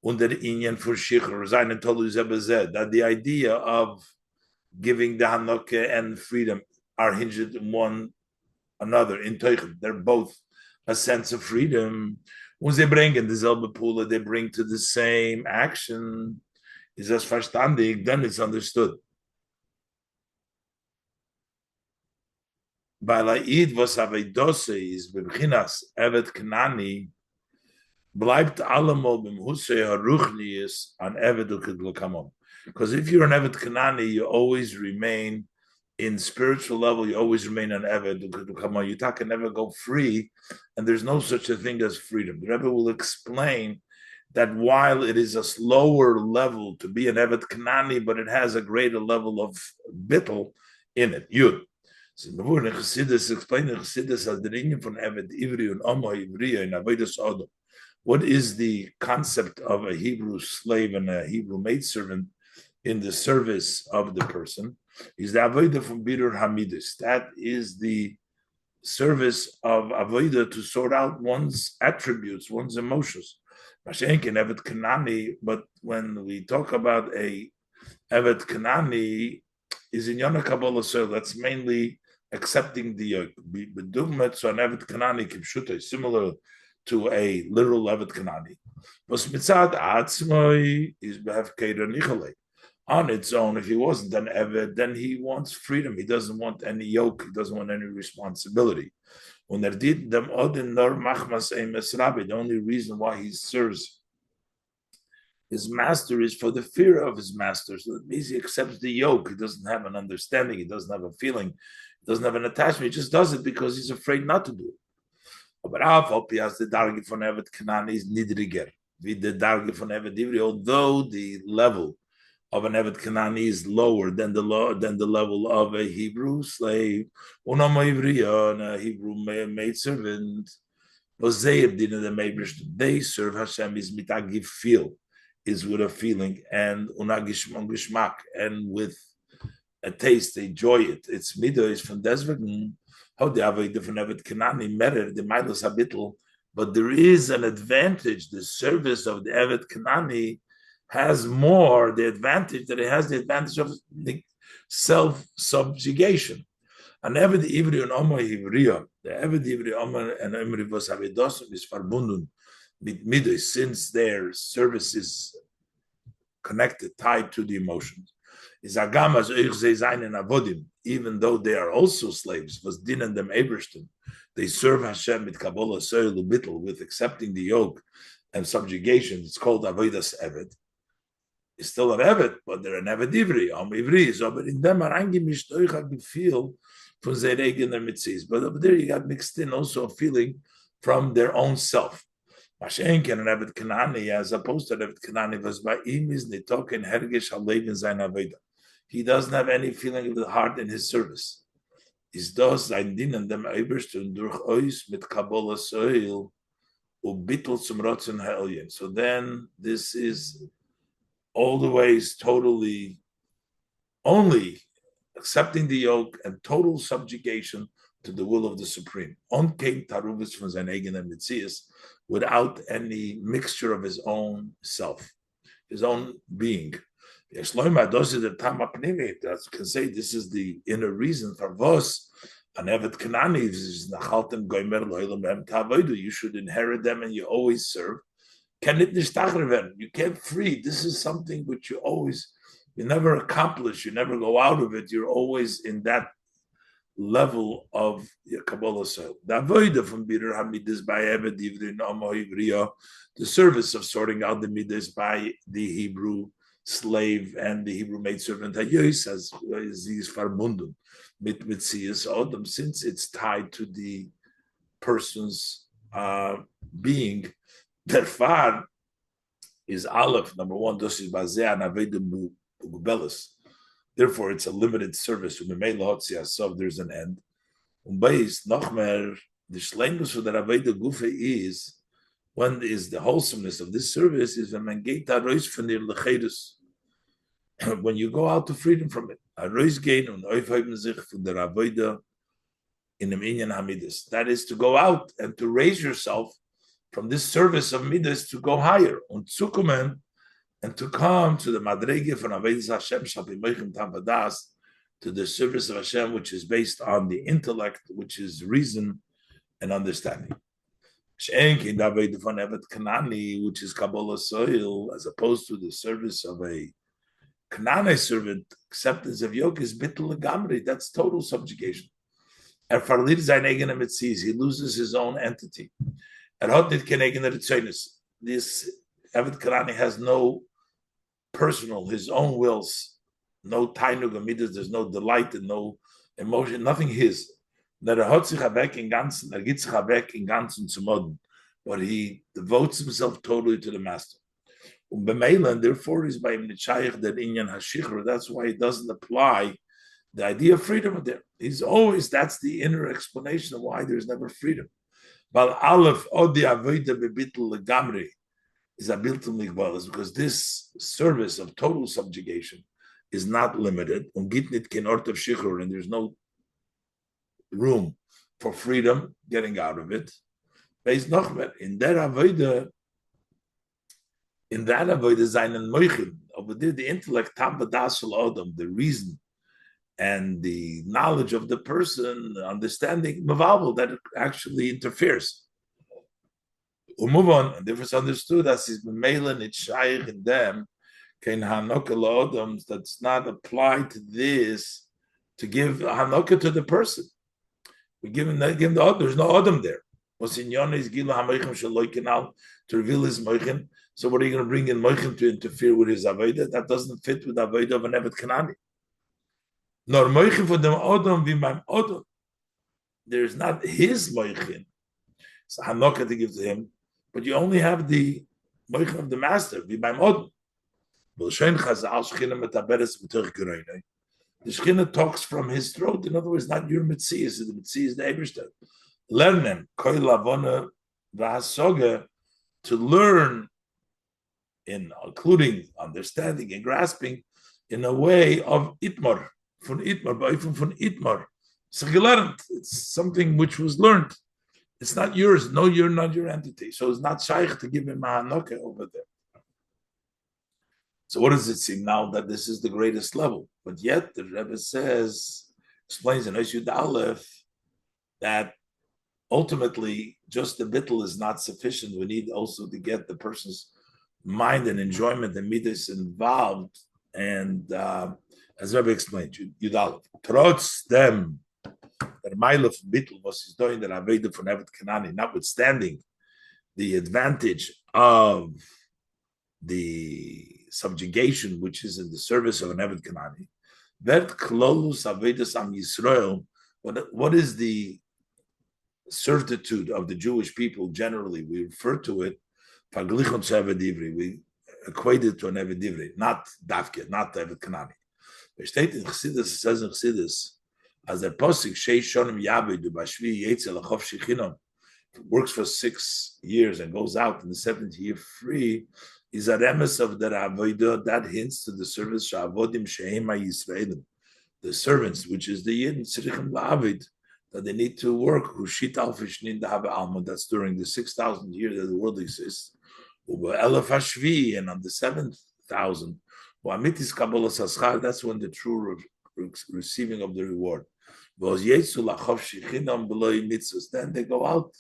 under the Inyan for Shichr, Zayin Tolu Zebazed, that the idea of giving the Hanukkah and freedom are hinged in one another in Teuchim. They're both a sense of freedom. When they bring in the Zelba Pula, they bring to the same action. Is as verstandig, then it's understood. By La'id was Avedose is Bibchinas Evet Kanani. Bleibt allemal bim Husay Haruchnius an Evet Ukidlakamon. Because if you're an Evet Kanani, you always remain in spiritual level, you always remain an Evet Ukidlakamon. You can never go free, and there's no such a thing as freedom. The Rebbe will explain that while it is a slower level to be an Evet Kanani, but it has a greater level of bittul in it. Yud. So the word in Chassidus explained in Chassidus as the Indian from Evet Ivri and Omo Ivriya in Avodas Odom. What is the concept of a Hebrew slave and a Hebrew maidservant in the service of the person? Is the Avodah from Bidur Hamidus. That is the service of avodah to sort out one's attributes, one's emotions. But when we talk about a Evet Kanani, is in Yona Kabbalah, so that's mainly accepting the yoke. So an Evet Kanani Kipshuta is similar to a literal Evet Kanani. But mitzad atzmoi is behafkeira nichale. On its own, if he wasn't an Evet, then he wants freedom. He doesn't want any yoke. He doesn't want any responsibility. When there did them odin nor machmas emes rabbi, the only reason why he serves his master is for the fear of his master. So that means he accepts the yoke. He doesn't have an understanding. He doesn't have a feeling. He doesn't have an attachment. He just does it because he's afraid not to do it. But the dargi von Evet Kanani is nidriger. The dargi von Evet Ivri, although the level of an Evet Kanani is lower than the level of a Hebrew slave, and a Hebrew maidservant, they serve Hashem is mitagif feel, is with a feeling, and unagishmak, and with a taste, they enjoy it. It's midah is from deswegen how they have a different Evet Kanani merer the milas habitel, but there is an advantage. The service of the Evet Kanani has more the advantage that it has the advantage of the self-subjugation. An Evet Ivri and Omer Ivriya, the Evet Ivri Omer and Omer was Havidosum is verbunden mit midah, since their service is connected, tied to the emotions. Is agamas avodim, even though they are also slaves, was dinan them ebersten. They serve Hashem with kabbalah soil bittel, with accepting the yoke and subjugation. It's called avodas evet. It's still an evet, but they're an evet ivri. Ivri, so but in them arangimisht oicha feel from their mitzvahs. But over there you got mixed in also a feeling from their own self. Mashenken and Evet Kanani, as opposed to Evet Kanani, was by ihm is nitoken hergish halev in sein aveda. He doesn't have any feeling of the heart in his service. Is das sein Dienen dem Ebersten durch ois mit Kabbalah soil ubittel zum Rotzen ha'elyon. So then this is all the ways totally only accepting the yoke and total subjugation to the will of the Supreme. On came Taruvis from sein eigener Metzias, without any mixture of his own self, his own being. That can say this is the inner reason for Vos. An Evet Kanani is Nachaltem Goimer Loilam Tavodu. You should inherit them and you always serve. You can't free. This is something which you never accomplish, you never go out of it. You're always in that level of Kabbalah soil. The avodah from Bidur Hamidis by Evet Ivri Nomo Ivriya, the service of sorting out the midas by the Hebrew slave and the Hebrew maidservant Hayois as is Farmundum mit Mitzias Odom, since it's tied to the person's being. Therefore is Aleph, number one, this is Bazeh and Avedim Bubelis. Therefore, it's a limited service. There's an end. The shlengus for the Raveda Gufe is, when is the wholesomeness of this service, is when you go out to freedom from it. That is to go out and to raise yourself from this service of midas to go higher. And to come to the Madrege from Avedis Hashem to the service of Hashem, which is based on the intellect, which is reason and understanding. Which is Kabbalah soil, as opposed to the service of a Kanani servant, acceptance of yoke is bittul gamri. That's total subjugation. And Farlid Zainegen Mitzis, he loses his own entity. And Hotnit Kenegen this Evet Kanani has no personal, his own wills, no tainug amidas, there's no delight and no emotion, nothing his. But he devotes himself totally to the master. And therefore is by him that inyan hashichur. That's why it doesn't apply the idea of freedom there. He's always, that's the inner explanation of why there's never freedom. But Aleph odi avoda bebitul legamri is a biltum ligbalas, because this service of total subjugation is not limited. And there's no room for freedom, getting out of it. Based nochmer in that avoida, seinen moichin, over there the intellect, the reason and the knowledge of the person, the understanding, that it actually interferes. We'll move on. And if it's understood as is b'meila nitshayich in them, kein hanoka la'odam, that's not applied to this to give hanoka to the person. We give him the odom. There's no odom there. To reveal his moichin. So what are you going to bring in moichin to interfere with his avodah? That doesn't fit with the avodah of an evet kanani. Nor moichin for them odom v'maim odom. There's not his moichin. It's hanoka to give to him, but you only have the moichin of the master v'maim odom. The Shekhinah talks from his throat. In other words, not your mitzias. The mitzias is the Eberstein. Learn them, to learn, including understanding and grasping, in a way of itmar, von itmar. It's something which was learned. It's not yours. No, you're not your entity. So it's not shaykh to give him mahanoka over there. So what does it seem now that this is the greatest level? But yet the Rebbe explains in Yud Aleph that ultimately just the bittul is not sufficient. We need also to get the person's mind and enjoyment and midas involved. And as Rebbe explained, Yud Aleph, trotz them, that mile of bittul was doing that Aveda from Evet Kanani, notwithstanding the advantage of the subjugation which is in the service of an Evet Kanani. Vert klolus Avedas Am Yisrael. What is the certitude of the Jewish people generally? We refer to it, we equate it to an Evet Divri, not Davke, not Evet Kanani. There stated in Chassidus, it says in Chassidus, as a posik shei shonim yavedu bashvi yetzel achov shechinam, works for 6 years and goes out in the 7th year free, is a remes of the avodah that hints to the service shavodim sheima Yisraelim, the servants, which is the yidin tzrichim la'avid, that they need to work. Hushit alfishnin dahave alma. That's during the 6,000 years that the world exists. Uba elef hashvi, and on the 7,000, u'amitis kabbalah saschar. That's when the true receiving of the reward. Then they go out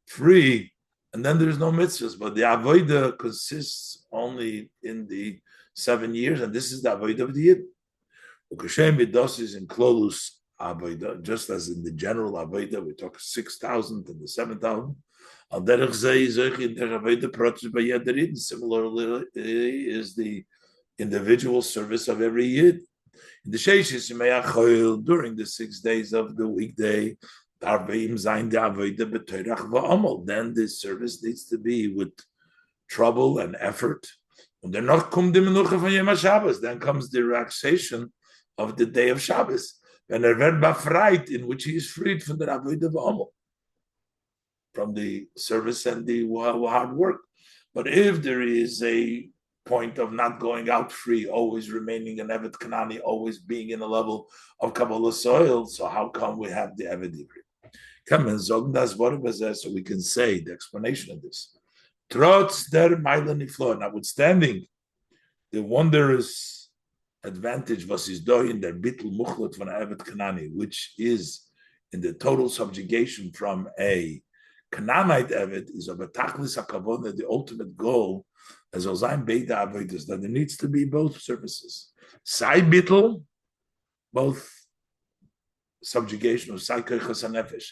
free, and then there's no mitzvahs. But the avodah consists only in the 7 years, and this is the avodah of the yid. Ukashem midos is in klolus avodah, just as in the general avodah, we talk 6,000 and the 7,000. Similarly, is the individual service of every yid. In the Sheishis during the 6 days of the weekday, then the service needs to be with trouble and effort. Then comes the relaxation of the day of Shabbos, in which he is freed from the avodah v'amol, from the service and the hard work. But if there is a point of not going out free, always remaining an Evet Kanani, always being in a level of Kabbalah soil, so how come we have the Evet Ivri? So we can say the explanation of this. Trotz der Meile Niflo, notwithstanding the wondrous advantage was is do in der Bittel Muchlot von Evet Kanani, which is in the total subjugation from a Canaanite Evet, is of a Tachlis HaKavona, the ultimate goal, as Ozaim Beida Avedis, that there needs to be both services. Sai Bittel, both subjugation of Sai Koichas HaNefesh.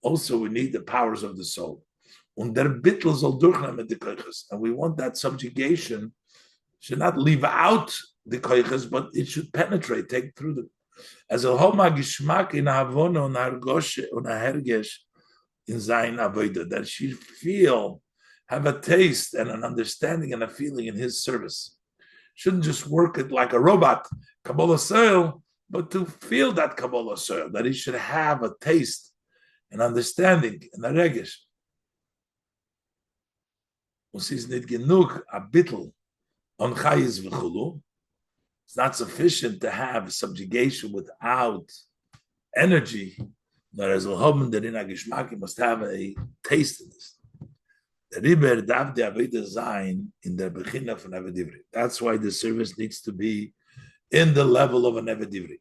Also, we need the powers of the soul. Und der Bittel soll durchnehmen mit the Koichas. And we want that subjugation should not leave out the Koichas, but it should penetrate, take through them. As a Homa Gishmak in Havona und Hargoshe und Hergesh in Zayin Avodah, that she have a taste and an understanding and a feeling in his service. Shouldn't just work it like a robot, Kabbalah soil, but to feel that Kabbalah soil, that he should have a taste and understanding and a regesh. It's not sufficient to have subjugation without energy. Whereas you must have a taste in this. The Riber darf the Aveda sein in der Beginner von Avedivri. That's why the service needs to be in the level of an Avedivri.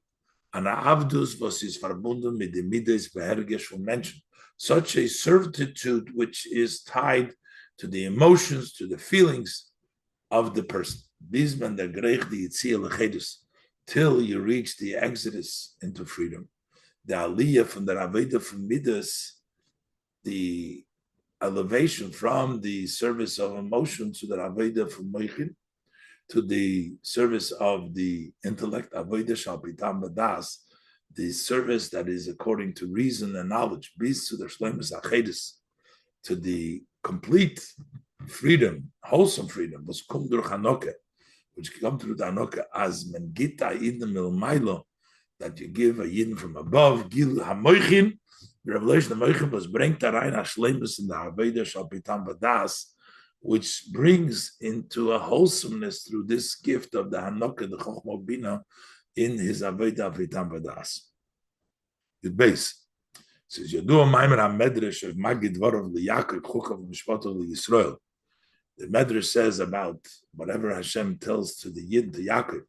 An Avdus was is verbunden mit dem Midas Behergesh von Menschen. Such a servitude which is tied to the emotions, to the feelings of the person. Bisman der Greich die Yitzia Lechedus, till you reach the exodus into freedom. The Aliyah from the Aveda from Midas, the elevation from the service of emotion to the Aveda from Moichin, to the service of the intellect, Aveda Shalpitam Badas, the service that is according to reason and knowledge, bis to the Shlemus Achedus, to the complete freedom, wholesome freedom, was kum durch Hanoke, which come through the Hanoke as Mengita Yidin Milmailo, that you give a Yidin from above, Gil HaMoichin. The revelation of Moichin was bring Tarayin HaShlemus in the Aveda Shalpitam Badas, which brings into a wholesomeness through this gift of the Hanoka, the Chochmah Bina, in his Aveda Avitam Vadas. The base says, Yadu Maimer HaMedrash of Magid Dvorov L'Yakov Chukav Mishpatov L'Yisrael. The Medrash says about whatever Hashem tells to the Yid, to Yaakov,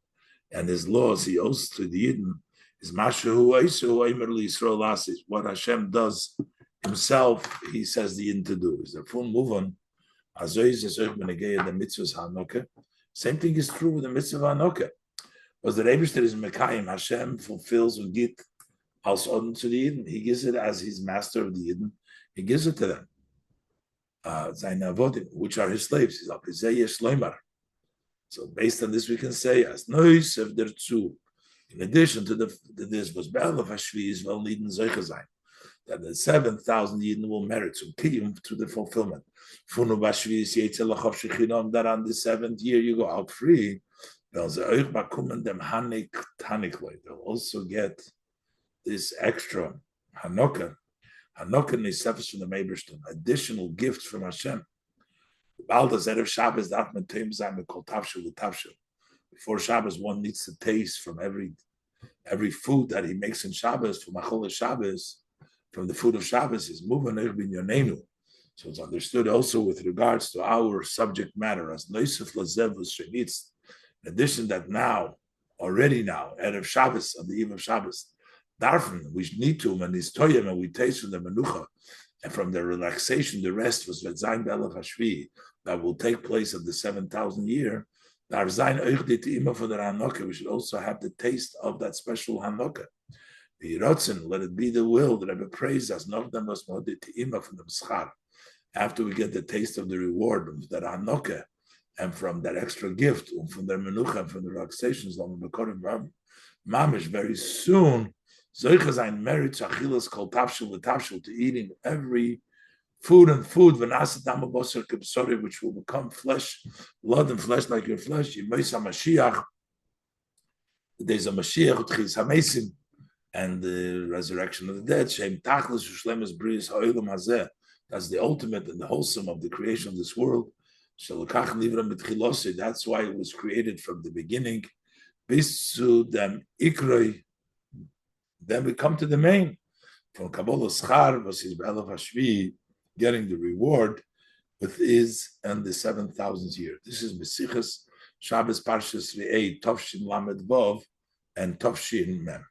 and his laws he owes to the Yidden, is Mashahu Eisu Eimer L'Yisrael Asis. What Hashem does himself, he says the Yidden to do. Is the full move on. The mitzvahs same thing is true with the mitzvah Hanoka. Was the Rebbeinu is Mekayim, Hashem fulfills and get als Odin to the Yidden. He gives it as his master of the Yidden. He gives it to them. Seine Avodim, which are his slaves. He's up So based on this, we can say as Nois of der Zu. In addition to this, was Be'alav Hashvi is well Yidden Zoicha sein. That the 7,000 Yidden will merit some kiyum to the fulfillment. That on the 7th year you go out free. They'll also get this extra Hanukkah Nisefes from the Meibershton, additional gifts from Hashem. Before Shabbos, one needs to taste from every food that he makes in Shabbos, from Achol Shabbos, from the food of Shabbos, is moving bin Yonenu. So it's understood also with regards to our subject matter as Noisef Lazevus Shenitz. In addition, that already now, Erev Shabbos, on the eve of Shabbos, Darfen, we need to, and his Toyim, and we taste from the Menucha, and from the relaxation, the rest was Vetzain Be'alav Hashvi, that will take place of the 7,000 year. Dar Zain Euchdit Ima for the Hanukkah, we should also have the taste of that special Hanukkah. Let it be the will that Rebbe prays us, not them was Modit Ima from the Mschar. After we get the taste of the reward of that Hanukkah, and from that extra gift, and from their Menucha, and from the relaxations, Mamish, very soon, Zoichazain merits Achilas Kol Tafshil V'Tafshil, to eating every food, which will become flesh, blood and flesh like your flesh. There's a Mashiach, and the resurrection of the dead. That's the ultimate and the wholesome of the creation of this world. That's why it was created from the beginning. Then we come to the main. From Kabbalah Schar was his Be'alav Hashvi, getting the reward with his and the 7,000th year. This is Mesichas Shabbos Parshas Re'ei Tovshin Lamed Vov and Tovshin Mem.